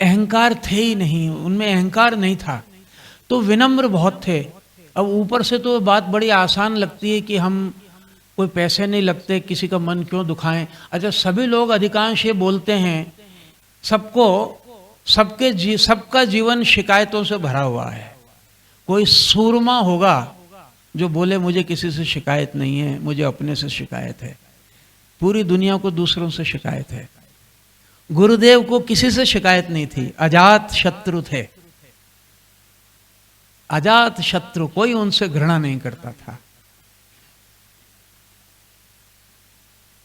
अहंकार थे ही नहीं, उनमें अहंकार नहीं था, तो विनम्र बहुत थे। अब ऊपर से तो बात बड़ी आसान लगती है कि हम कोई पैसे नहीं लगते, किसी का मन क्यों दुखाएं। अच्छा, सभी लोग अधिकांश ये बोलते हैं, सबका जीवन शिकायतों से भरा हुआ है। कोई सूरमा होगा जो बोले मुझे किसी से शिकायत नहीं है, मुझे अपने से शिकायत है। पूरी दुनिया को दूसरों से शिकायत है। गुरुदेव को किसी से शिकायत नहीं थी, अजात शत्रु थे, अजात शत्रु, कोई उनसे घृणा नहीं करता था,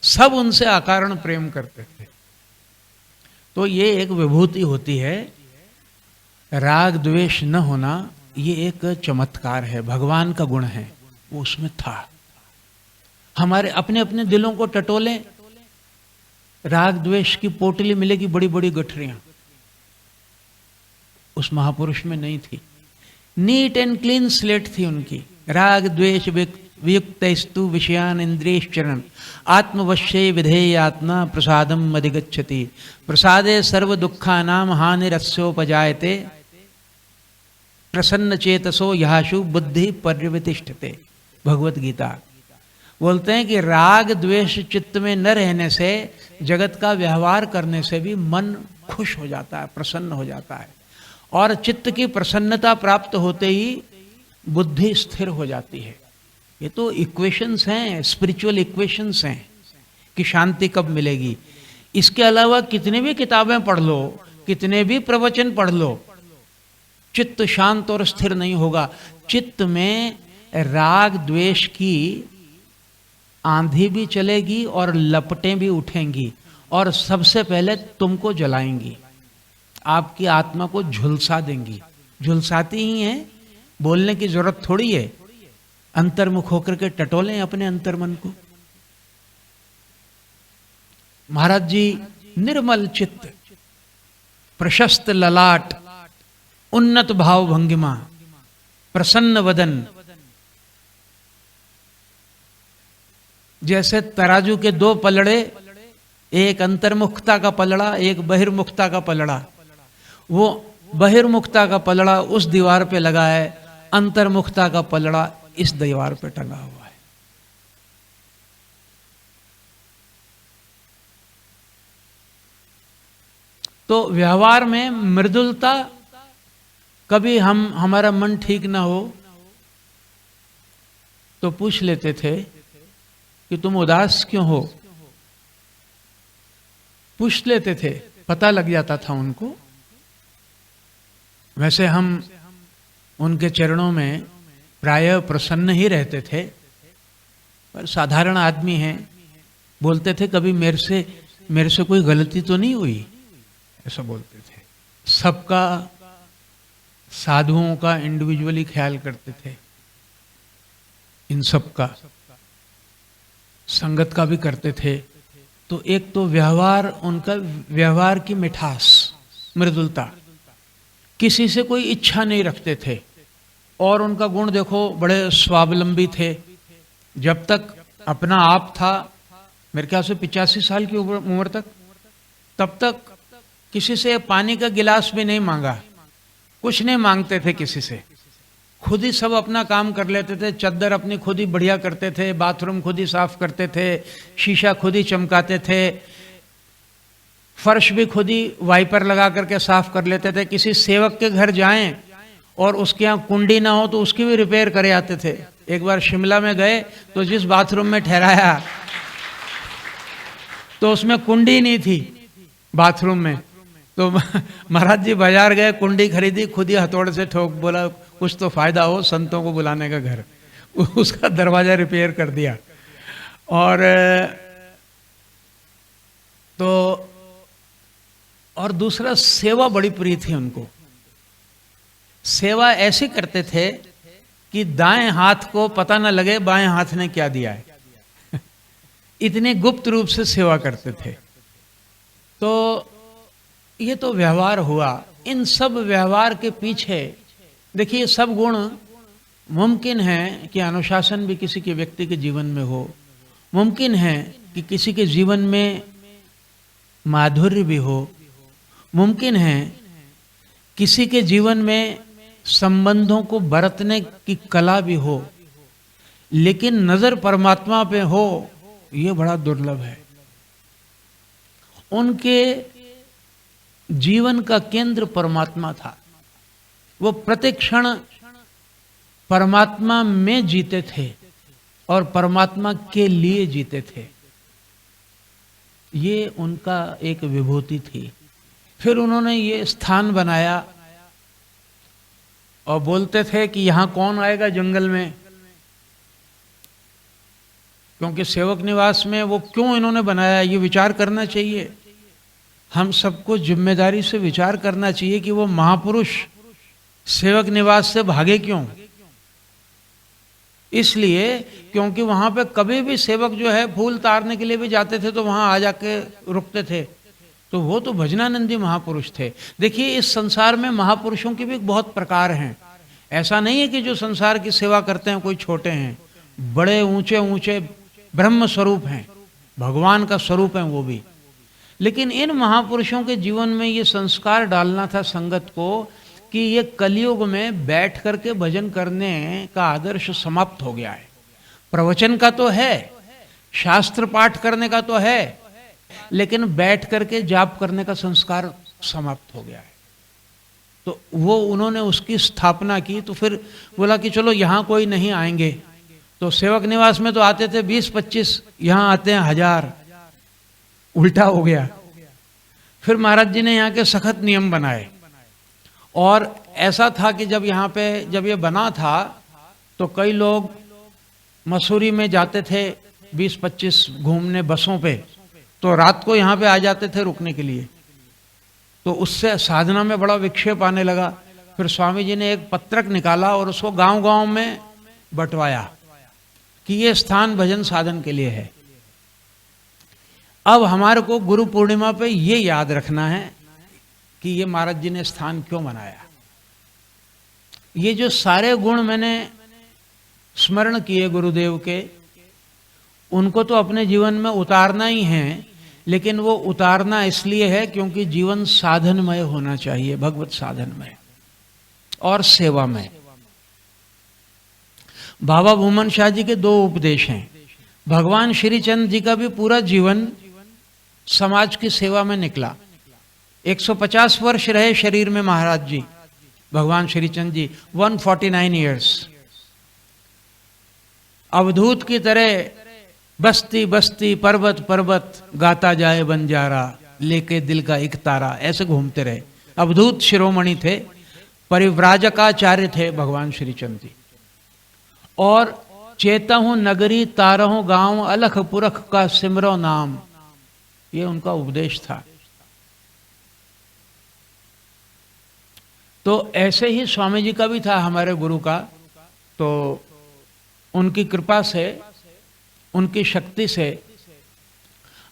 सब उनसे अकारण प्रेम करते थे। तो ये एक विभूति होती है, राग द्वेष न होना, ये एक चमत्कार है, भगवान का गुण है, वो उसमें था। हमारे अपने अपने दिलों को टटोलें, राग द्वेष की पोटली मिलेगी, बड़ी बड़ी गठरियां, उस महापुरुष में नहीं थी। नीट एंड क्लीन स्लेट थी उनकी। राग द्वेष वियुक्तस्तु विषयान इंद्रियश्चरण आत्मवश्ये विधेयात्मा प्रसादम अधिगच्छति प्रसादे सर्व दुखानाम हानिरस्योपजायते प्रसन्न चेतसो यहाशु बुद्धि पर्यवतिष्ठते। भगवत गीता बोलते हैं कि राग द्वेष चित्त में न रहने से, जगत का व्यवहार करने से भी मन खुश हो जाता है, प्रसन्न हो जाता है, और चित्त की प्रसन्नता प्राप्त होते ही बुद्धि स्थिर हो जाती है। ये तो इक्वेशंस हैं, स्पिरिचुअल इक्वेशंस हैं कि शांति कब मिलेगी। इसके अलावा कितनी भी किताबें पढ़ लो, कितने भी प्रवचन पढ़ लो, चित्त शांत और स्थिर नहीं होगा। चित्त में राग द्वेष की आंधी भी चलेगी और लपटें भी उठेंगी, और सबसे पहले तुमको जलाएंगी, आपकी आत्मा को झुलसा देंगी। झुलसाती ही हैं, बोलने की जरूरत थोड़ी है। अंतर्मुख होकर के टटोलें अपने अंतर्मन को। महाराज जी निर्मल चित्त, प्रशस्त ललाट, उन्नत भाव भंगिमा, प्रसन्न वदन, जैसे तराजू के 2 पलड़े, एक अंतर्मुखता का पलड़ा, एक बहिर्मुखता का पलड़ा। वो बहिर्मुखता का पलड़ा उस दीवार पे लगा है, अंतर्मुखता का पलड़ा इस दीवार पे टंगा हुआ है। तो व्यवहार में मृदुलता, कभी हमारा मन ठीक ना हो तो पूछ लेते थे कि तुम उदास क्यों हो, पूछ लेते थे, पता लग जाता था उनको। वैसे हम उनके चरणों में प्रायः प्रसन्न ही रहते थे, पर साधारण आदमी हैं, बोलते थे कभी मेरे से कोई गलती तो नहीं हुई, ऐसा बोलते थे। सबका, साधुओं का इंडिविजुअली ख्याल करते थे, इन सब का, संगत का भी करते थे। तो एक तो व्यवहार, उनका व्यवहार की मिठास, मृदुलता, किसी से कोई इच्छा नहीं रखते थे। और उनका गुण देखो, बड़े स्वावलंबी थे। जब तक अपना आप था, मेरे ख्याल से 85 साल की उम्र तक, तब तक किसी से पानी का गिलास भी नहीं मांगा, कुछ नहीं मांगते थे किसी से। खुद ही सब अपना काम कर लेते थे, चद्दर अपनी खुद ही बढ़िया करते थे, बाथरूम खुद ही साफ करते थे, शीशा खुद ही चमकाते थे, फर्श भी खुद ही वाइपर लगा करके साफ कर लेते थे। किसी सेवक के घर जाएं और उसके यहाँ कुंडी ना हो तो उसकी भी रिपेयर करे आते थे। एक बार शिमला में गए तो जिस बाथरूम में ठहराया तो उसमें कुंडी नहीं थी बाथरूम में, तो महाराज जी बाजार गए, कुंडी खरीदी, खुद ही हथौड़े से ठोक, बोला कुछ तो फायदा हो, संतों को बुलाने का घर, उसका दरवाजा रिपेयर कर दिया। और तो और दूसरा, सेवा बड़ी प्रिय थी उनको। सेवा ऐसी करते थे कि दाएं हाथ को पता न लगे बाएं हाथ ने क्या दिया है इतने गुप्त रूप से सेवा करते थे। तो ये तो व्यवहार हुआ। इन सब व्यवहार के पीछे देखिए, सब गुण मुमकिन है कि अनुशासन भी किसी के व्यक्ति के जीवन में हो, मुमकिन है कि किसी के जीवन में माधुर्य भी हो, मुमकिन है किसी के जीवन में संबंधों को बरतने की कला भी हो, लेकिन नजर परमात्मा पे हो, ये बड़ा दुर्लभ है। उनके जीवन का केंद्र परमात्मा था। वो प्रत्येक क्षण परमात्मा में जीते थे और परमात्मा के लिए जीते थे। ये उनका एक विभूति थी। फिर उन्होंने ये स्थान बनाया और बोलते थे कि यहां कौन आएगा जंगल में, क्योंकि सेवक निवास में वो क्यों इन्होंने बनाया, ये विचार करना चाहिए। हम सबको जिम्मेदारी से विचार करना चाहिए कि वो महापुरुष सेवक निवास से भागे क्यों। इसलिए क्योंकि वहां पे कभी भी सेवक जो है फूल तारने के लिए भी जाते थे तो वहां आ जाके रुकते थे। तो वो तो भजनानंदी महापुरुष थे। देखिए, इस संसार में महापुरुषों के भी बहुत प्रकार हैं। ऐसा नहीं है कि जो संसार की सेवा करते हैं कोई छोटे हैं, बड़े ऊंचे ऊंचे ब्रह्म स्वरूप हैं, भगवान का स्वरूप है वो भी। लेकिन इन महापुरुषों के जीवन में ये संस्कार डालना था संगत को कि ये कलयुग में बैठ करके भजन करने का आदर्श समाप्त हो गया है। प्रवचन का तो है, शास्त्र पाठ करने का तो है, लेकिन बैठ करके जाप करने का संस्कार समाप्त हो गया है। तो वो उन्होंने उसकी स्थापना की। तो फिर बोला कि चलो यहाँ कोई नहीं आएंगे। तो सेवक निवास में तो आते थे 20-25, यहाँ आते हैं 1000। उल्टा हो गया। फिर महाराज जी ने यहाँ के सख्त नियम बनाए। और ऐसा था कि जब यहाँ पे जब ये बना था तो कई लोग मसूरी में जाते थे 20-25 घूमने बसों पे, तो रात को यहाँ पे आ जाते थे रुकने के लिए। तो उससे साधना में बड़ा विक्षेप आने लगा। फिर स्वामी जी ने एक पत्रक निकाला और उसको गांव-गांव में बंटवाया कि ये स्थान भजन साधन के लिए है। अब हमारे को गुरु पूर्णिमा पे ये याद रखना है कि ये महाराज जी ने स्थान क्यों बनाया। ये जो सारे गुण मैंने स्मरण किए गुरुदेव के, उनको तो अपने जीवन में उतारना ही है, लेकिन वो उतारना इसलिए है क्योंकि जीवन साधनमय होना चाहिए, भगवत साधनमय और सेवामय। बाबा भूमन शाह जी के 2 उपदेश हैं। भगवान श्री चंद जी का भी पूरा जीवन समाज की सेवा में निकला। 150 वर्ष रहे शरीर में महाराज जी, भगवान श्री चंद जी 149 ईयर्स। अवधूत की तरह बस्ती बस्ती पर्वत पर्वत गाता जाए बंजारा, लेके दिल का एक तारा, ऐसे घूमते रहे। अवधूत शिरोमणि थे, परिव्राजकाचार्य थे भगवान श्री चंद जी। और चेतहूं नगरी तारहूं गांव, अलख पुरख का सिमरो नाम, ये उनका उपदेश था। तो ऐसे ही स्वामी जी का भी था, हमारे गुरु का। तो उनकी कृपा से, उनकी शक्ति से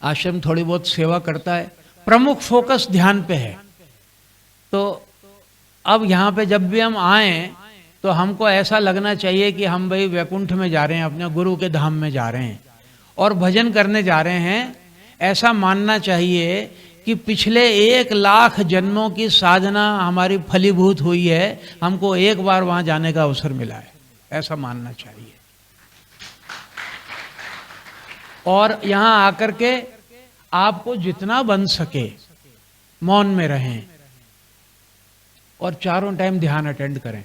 आश्रम थोड़ी बहुत सेवा करता है। प्रमुख फोकस ध्यान पे है। तो अब यहाँ पे जब भी हम आए तो हमको ऐसा लगना चाहिए कि हम भाई वैकुंठ में जा रहे हैं, अपने गुरु के धाम में जा रहे हैं और भजन करने जा रहे हैं। ऐसा मानना चाहिए कि पिछले 1,00,000 जन्मों की साधना हमारी फलीभूत हुई है, हमको एक बार वहां जाने का अवसर मिला है, ऐसा मानना चाहिए। और यहां आकर के आपको जितना बन सके मौन में रहें और चारों टाइम ध्यान अटेंड करें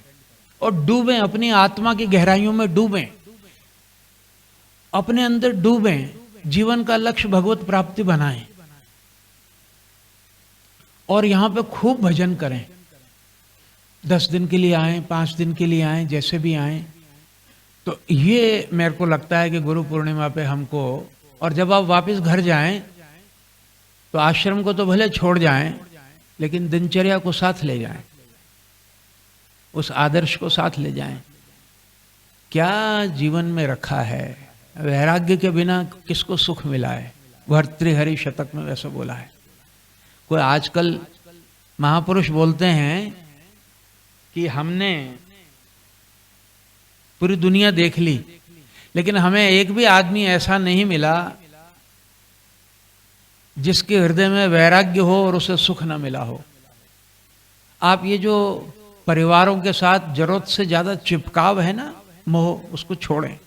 और डूबें, अपनी आत्मा की गहराइयों में डूबें, अपने अंदर डूबें, जीवन का लक्ष्य भगवत प्राप्ति बनाएं और यहां पे खूब भजन करें। 10 दिन के लिए आएं, 5 दिन के लिए आएं, जैसे भी आएं। तो ये मेरे को लगता है कि गुरु पूर्णिमा पे हमको, और जब आप वापस घर जाएं तो आश्रम को तो भले छोड़ जाएं, लेकिन दिनचर्या को साथ ले जाएं, उस आदर्श को साथ ले जाएं। क्या जीवन में रखा है? वैराग्य के बिना किसको सुख मिला है? भर्तृहरि शतक में वैसा बोला है। कोई आजकल महापुरुष बोलते हैं कि हमने पूरी दुनिया देख ली, लेकिन हमें एक भी आदमी ऐसा नहीं मिला जिसके हृदय में वैराग्य हो और उसे सुख न मिला हो। आप ये जो परिवारों के साथ जरूरत से ज्यादा चिपकाव है ना, मोह, उसको छोड़ें।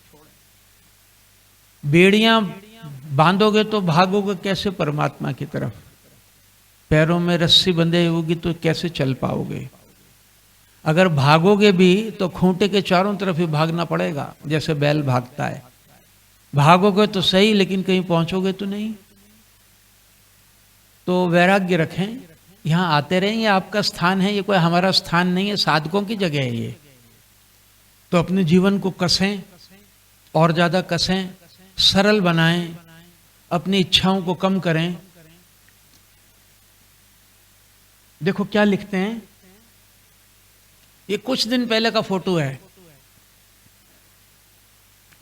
बेड़ियां बांधोगे तो भागोगे कैसे परमात्मा की तरफ? पैरों में रस्सी बंधे होगी तो कैसे चल पाओगे? अगर भागोगे भी तो खूंटे के चारों तरफ ही भागना पड़ेगा, जैसे बैल भागता है। भागोगे तो सही, लेकिन कहीं पहुंचोगे तो नहीं। तो वैराग्य रखें, यहां आते रहें, ये आपका स्थान है, ये कोई हमारा स्थान नहीं है, साधकों की जगह है ये। तो अपने जीवन को कसें और ज्यादा कसें, सरल बनाएं, अपनी इच्छाओं को कम करें। देखो क्या लिखते हैं, ये कुछ दिन पहले का फोटो है,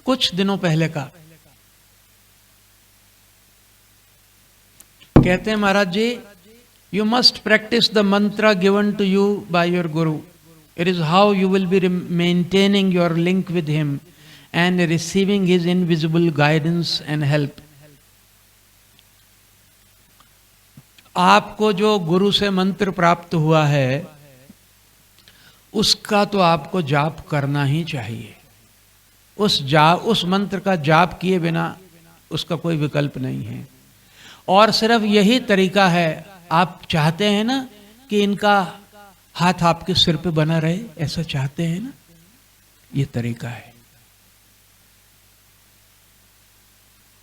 कुछ दिनों पहले का। कहते हैं महाराज जी, you must practise the mantra given to you by your guru. It is how you will be maintaining your link with him and receiving his invisible guidance and help. आपको जो गुरु से मंत्र प्राप्त हुआ है उसका तो आपको जाप करना ही चाहिए. उस मंत्र का जाप किए बिना उसका कोई विकल्प नहीं है. और सिर्फ यही तरीका है. आप चाहते हैं ना कि इनका हाथ आपके सिर पे बना रहे, ऐसा चाहते हैं ना, ये तरीका है.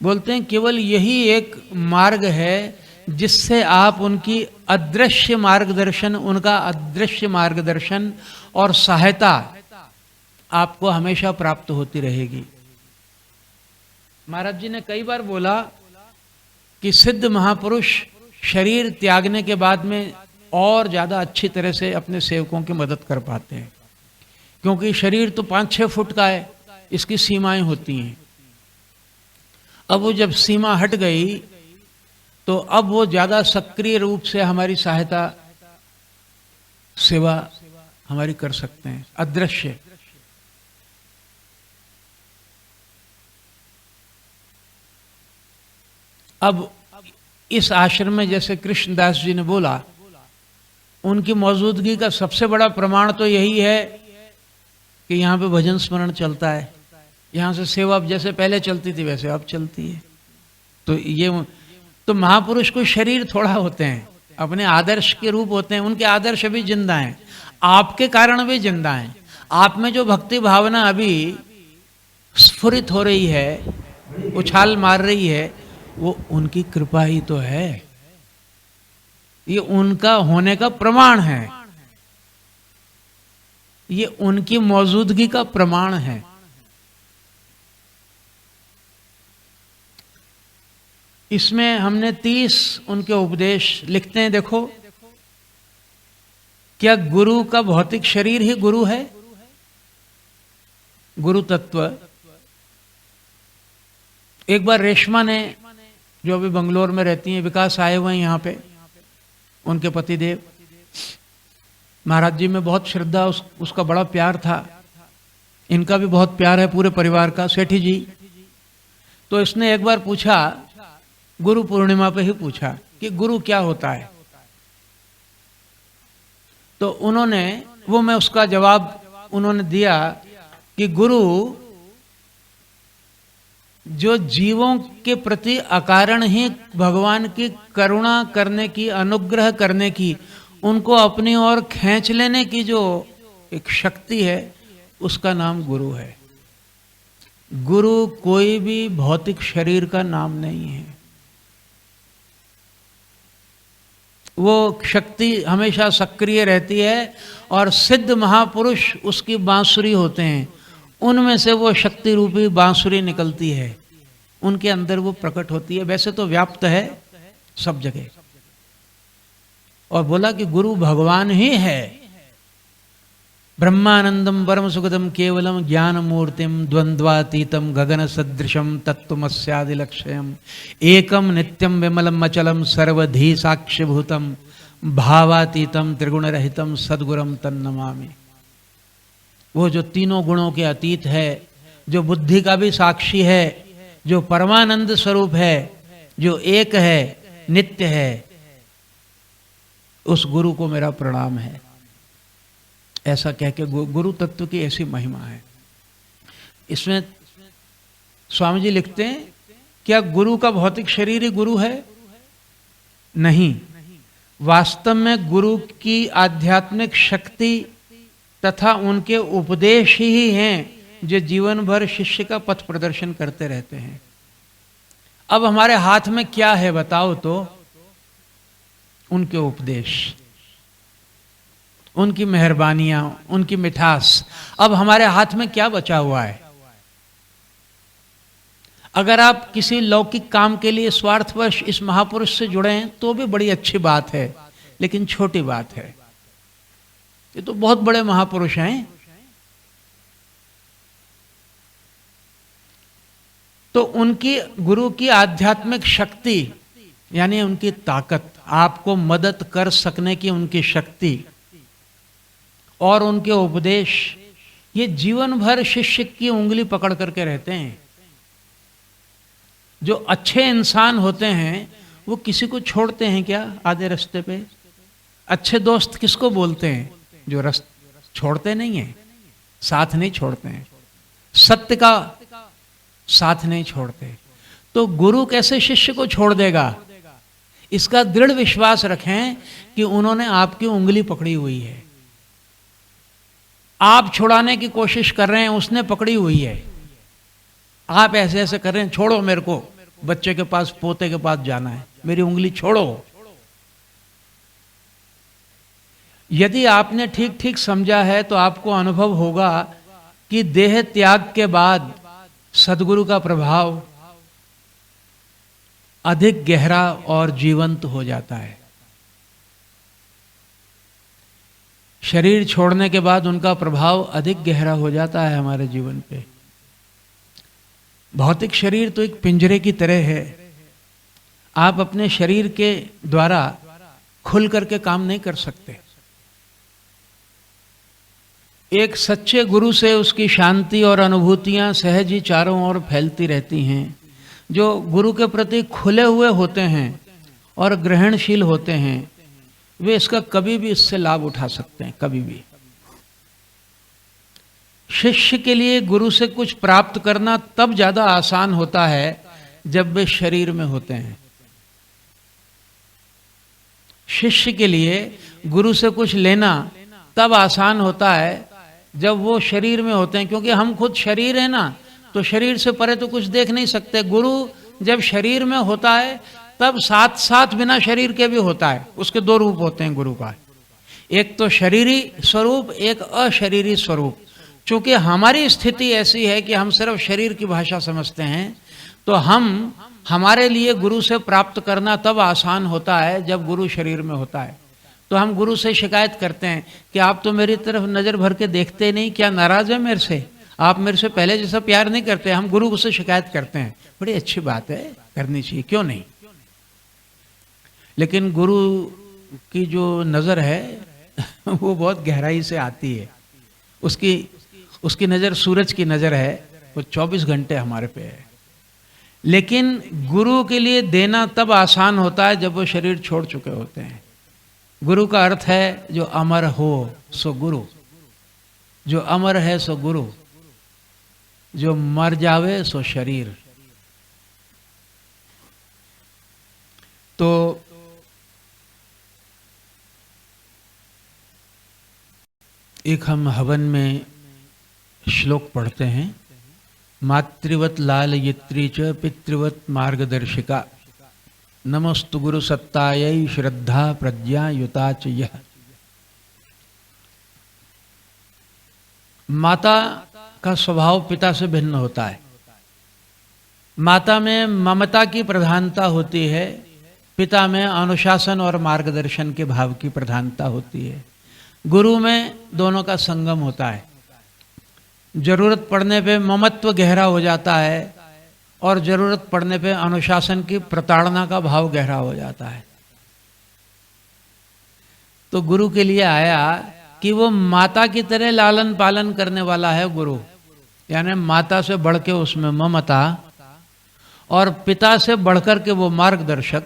बोलते हैं केवल यही एक मार्ग है जिससे आप उनकी अदृश्य मार्गदर्शन, उनका अदृश्य मार्गदर्शन और सहायता आपको हमेशा प्राप्त होती रहेगी. महाराज जी ने कई बार बोला कि सिद्ध महापुरुष शरीर त्यागने के बाद में और ज्यादा अच्छी तरह से अपने सेवकों की मदद कर पाते हैं, क्योंकि शरीर तो 5-6 फुट का है, इसकी सीमाएं होती हैं. अब वो जब सीमा हट गई तो अब वो ज्यादा सक्रिय रूप से हमारी सहायता, सेवा हमारी कर सकते हैं. अदृश्य. अब इस आश्रम में जैसे कृष्णदास जी ने बोला, उनकी मौजूदगी का सबसे बड़ा प्रमाण तो यही है कि यहाँ पे भजन स्मरण चलता है. यहाँ से सेवा जैसे पहले चलती थी वैसे अब चलती है. तो ये तो महापुरुष को शरीर थोड़ा होते हैं, अपने आदर्श के रूप होते हैं. उनके आदर्श अभी जिंदा हैं, आपके कारण भी जिंदा हैं. आप में जो भक्ति भावना अभी स्फुरित हो रही है, उछाल मार रही है, वो उनकी कृपा ही तो है. ये उनका होने का प्रमाण है, ये उनकी मौजूदगी का प्रमाण है. इसमें हमने 30 उनके उपदेश लिखते हैं. देखो, क्या गुरु का भौतिक शरीर ही गुरु है? गुरु तत्व. एक बार रेशमा ने, जो अभी बंगलोर में रहती हैं, विकास आए हुए हैं यहाँ पे, उनके पतिदेव, महाराज जी में बहुत श्रद्धा, उसका बड़ा प्यार था. इनका भी बहुत प्यार है पूरे परिवार का, सेठी जी. तो इसने एक बार पूछा, गुरु पूर्णिमा पे ही पूछा, कि गुरु क्या होता है, तो उन्होंने वो मैं उसका जवाब उन्होंने दिया कि गुरु जो जीवों के प्रति अकारण ही भगवान की करुणा करने की, अनुग्रह करने की, उनको अपनी ओर खींच लेने की जो एक शक्ति है, उसका नाम गुरु है। गुरु कोई भी भौतिक शरीर का नाम नहीं है। वो शक्ति हमेशा सक्रिय रहती है और सिद्ध महापुरुष उसकी बांसुरी होते हैं, उनमें से वो शक्ति रूपी बांसुरी निकलती है, उनके अंदर वो प्रकट होती है। वैसे तो व्याप्त है सब जगह, और बोला कि गुरु भगवान ही है। ब्रह्मानंदम परम सुखदम केवलम ज्ञान मूर्तिम द्वंद्वातीतम गगन सदृशम तत्वमस्यादि लक्ष्यम एकम नित्यम विमलम अचलम सर्वधी साक्ष्यभूतम भावातीतम त्रिगुण रहितम सद्गुरम तन्नमामि। वो जो तीनों गुणों के अतीत है, जो बुद्धि का भी साक्षी है, जो परमानंद स्वरूप है, जो एक है, नित्य है, उस गुरु को मेरा प्रणाम है। ऐसा कह के गुरु तत्व की ऐसी महिमा है। इसमें स्वामी जी लिखते हैं, क्या गुरु का भौतिक शरीर ही गुरु है? नहीं, वास्तव में गुरु की आध्यात्मिक शक्ति तथा उनके उपदेश ही हैं जो जीवन भर शिष्य का पथ प्रदर्शन करते रहते हैं। अब हमारे हाथ में क्या है बताओ तो? उनके उपदेश, उनकी मेहरबानियां, उनकी मिठास। अब हमारे हाथ में क्या बचा हुआ है? अगर आप किसी लौकिक काम के लिए स्वार्थवश इस महापुरुष से जुड़े हैं तो भी बड़ी अच्छी बात है, लेकिन छोटी बात है। ये तो बहुत बड़े महापुरुष हैं। तो उनकी गुरु की आध्यात्मिक शक्ति यानी उनकी ताकत, आपको मदद कर सकने की उनकी शक्ति और उनके उपदेश, ये जीवन भर शिष्य की उंगली पकड़ करके रहते हैं। जो अच्छे इंसान होते हैं वो किसी को छोड़ते हैं क्या आधे रास्ते पे? अच्छे दोस्त किसको बोलते हैं? जो छोड़ते नहीं है, साथ नहीं छोड़ते हैं, सत्य का साथ नहीं छोड़ते। तो गुरु कैसे शिष्य को छोड़ देगा? इसका दृढ़ विश्वास रखें कि उन्होंने आपकी उंगली पकड़ी हुई है। आप छुड़ाने की कोशिश कर रहे हैं, उसने पकड़ी हुई है। आप ऐसे ऐसे कर रहे हैं, छोड़ो मेरे को, बच्चे के पास, पोते के पास जाना है, मेरी उंगली छोड़ो। यदि आपने ठीक ठीक समझा है तो आपको अनुभव होगा कि देह त्याग के बाद सद्गुरु का प्रभाव अधिक गहरा और जीवंत हो जाता है। शरीर छोड़ने के बाद उनका प्रभाव अधिक गहरा हो जाता है हमारे जीवन पे। भौतिक शरीर तो एक पिंजरे की तरह है। आप अपने शरीर के द्वारा खुल करके काम नहीं कर सकते। एक सच्चे गुरु से उसकी शांति और अनुभूतियां सहज ही चारों ओर फैलती रहती हैं। जो गुरु के प्रति खुले हुए होते हैं और ग्रहणशील होते हैं, वे इसका कभी भी इससे लाभ उठा सकते हैं, कभी भी। शिष्य के लिए गुरु से कुछ प्राप्त करना तब ज्यादा आसान होता है जब वे शरीर में होते हैं। शिष्य के लिए गुरु से कुछ लेना तब आसान होता है जब वो शरीर में होते हैं, क्योंकि हम खुद शरीर है ना, तो शरीर से परे तो कुछ देख नहीं सकते। गुरु जब शरीर में होता है तब साथ साथ बिना शरीर के भी होता है। उसके दो रूप होते हैं गुरु का, एक तो शरीरी स्वरूप, एक अशरीरी स्वरूप। चूंकि हमारी स्थिति ऐसी है कि हम सिर्फ शरीर की भाषा समझते हैं, तो हमारे लिए गुरु से प्राप्त करना तब आसान होता है जब गुरु शरीर में होता है। तो हम गुरु से शिकायत करते हैं कि आप तो मेरी तरफ नजर भर के देखते नहीं, क्या नाराज है मेरे से? आप मेरे से पहले जैसा प्यार नहीं करते। हम गुरु से शिकायत करते हैं। बड़ी अच्छी बात है, करनी चाहिए, क्यों नहीं। लेकिन गुरु की जो नजर है वो बहुत गहराई से आती है। उसकी नजर सूरज की नजर है, वो 24 घंटे हमारे पे है। लेकिन गुरु के लिए देना तब आसान होता है जब वो शरीर छोड़ चुके होते हैं। गुरु का अर्थ है जो अमर हो सो गुरु, जो अमर है सो गुरु, जो मर जावे सो शरीर। तो एक हम हवन में श्लोक पढ़ते हैं, मातृवत लाल यत्री च पितृवत मार्गदर्शिका, नमस्तु गुरु सत्तायै श्रद्धा प्रज्ञा युता च यह। माता का स्वभाव पिता से भिन्न होता है। माता में ममता की प्रधानता होती है, पिता में अनुशासन और मार्गदर्शन के भाव की प्रधानता होती है। गुरु में दोनों का संगम होता है। जरूरत पड़ने पे ममत्व गहरा हो जाता है और जरूरत पड़ने पे अनुशासन की प्रताड़ना का भाव गहरा हो जाता है। तो गुरु के लिए आया कि वो माता की तरह लालन पालन करने वाला है गुरु, यानी माता से बढ़ के उसमें ममता और पिता से बढ़कर के वो मार्गदर्शक।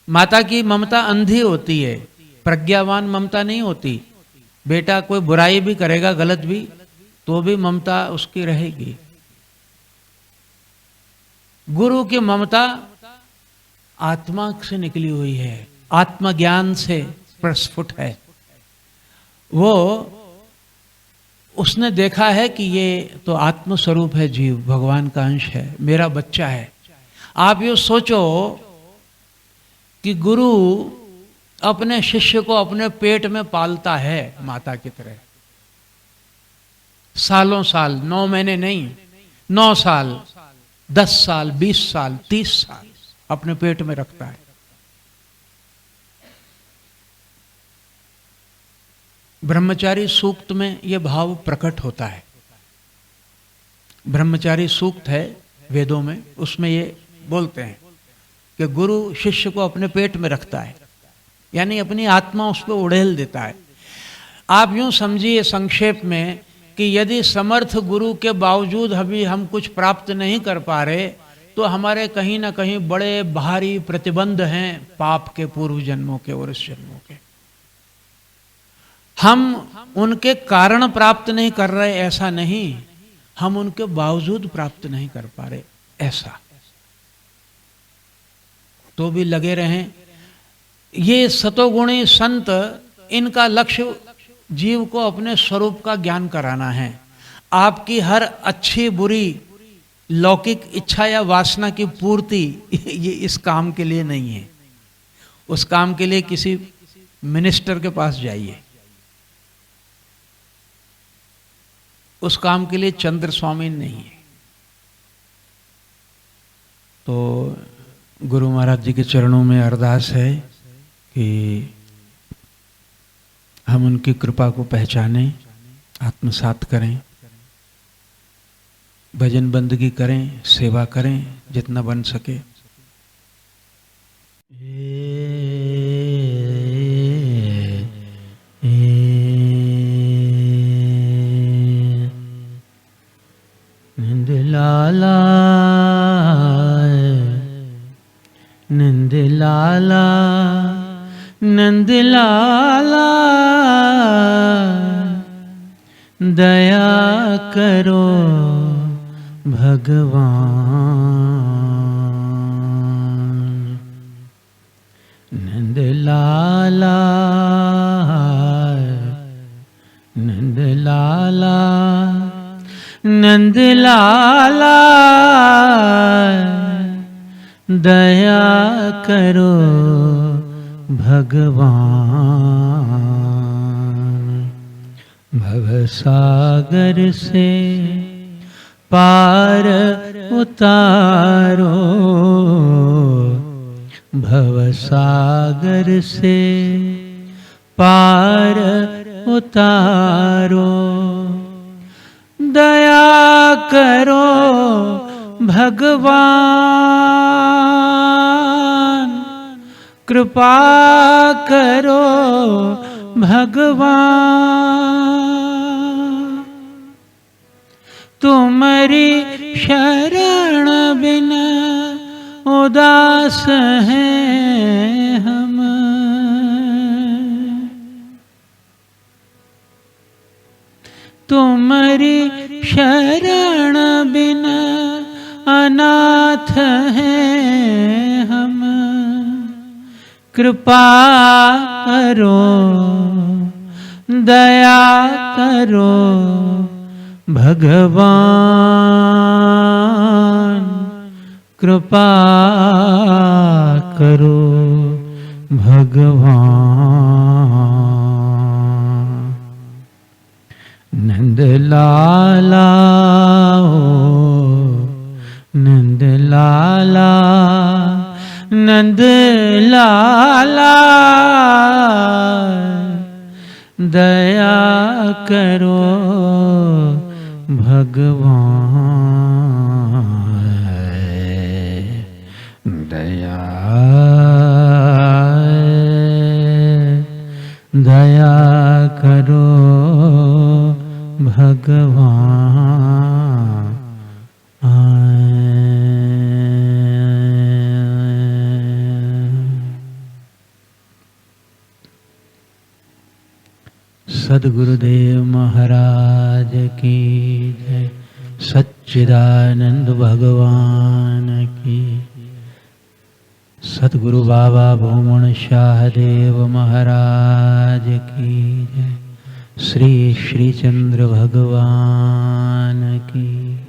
माता की ममता अंधी होती है, प्रज्ञावान ममता नहीं होती। बेटा कोई बुराई भी करेगा, गलत भी, तो भी ममता उसकी रहेगी। गुरु की ममता आत्मा से निकली हुई है, आत्मज्ञान से प्रस्फुट है। वो उसने देखा है कि ये तो आत्म स्वरूप है, जीव भगवान का अंश है, मेरा बच्चा है। आप ये सोचो कि गुरु अपने शिष्य को अपने पेट में पालता है माता की तरह, सालों साल, 9 महीने नहीं, 9 साल, 10 साल, 20 साल, 30 साल अपने पेट में रखता है। ब्रह्मचारी सूक्त में यह भाव प्रकट होता है। ब्रह्मचारी सूक्त है वेदों में, उसमें ये बोलते हैं कि गुरु शिष्य को अपने पेट में रखता है, यानी अपनी आत्मा उस पर उड़ेल देता है। आप यूं समझिए संक्षेप में कि यदि समर्थ गुरु के बावजूद अभी हम कुछ प्राप्त नहीं कर पा रहे, तो हमारे कहीं ना कहीं बड़े भारी प्रतिबंध हैं पाप के, पूर्व जन्मों के और इस जन्मों के। हम उनके कारण प्राप्त नहीं कर रहे ऐसा नहीं, हम उनके बावजूद प्राप्त नहीं कर पा रहे ऐसा। तो भी लगे रहें। ये सतोगुणी संत, इनका लक्ष्य जीव को अपने स्वरूप का ज्ञान कराना है। आपकी हर अच्छी बुरी लौकिक इच्छा या वासना की पूर्ति ये इस काम के लिए नहीं है। उस काम के लिए किसी मिनिस्टर के पास जाइए, उस काम के लिए चंद्र स्वामी नहीं है। तो गुरु महाराज जी के चरणों में अरदास है कि हम उनकी कृपा को पहचानें, आत्मसात करें, भजन बंदगी करें, सेवा करें जितना बन सके। नंद लाला, नंद लाला, नंद लाला, दया करो भगवान। नंद लाला, नंद लाला, नंद लाला, दया करो भगवान। भवसागर से पार उतारो, भवसागर से पार उतारो, दया करो भगवान, कृपा करो भगवान। तुम्हारी शरण बिना उदास हैं हम, तुम्हारी शरण बिना अनाथ हैं हम। कृपा करो, दया करो भगवान, कृपा करो भगवान। नंद लाला ओ नंद लाला, नंद लाला दया करो भगवान, दया दया करो भगवान। सद्गुरुदेव महाराज की जय, सच्चिदानंद भगवान की। सद्गुरु बाबा भूमण शाहदेव महाराज की जय, श्री श्री चंद्र भगवान की।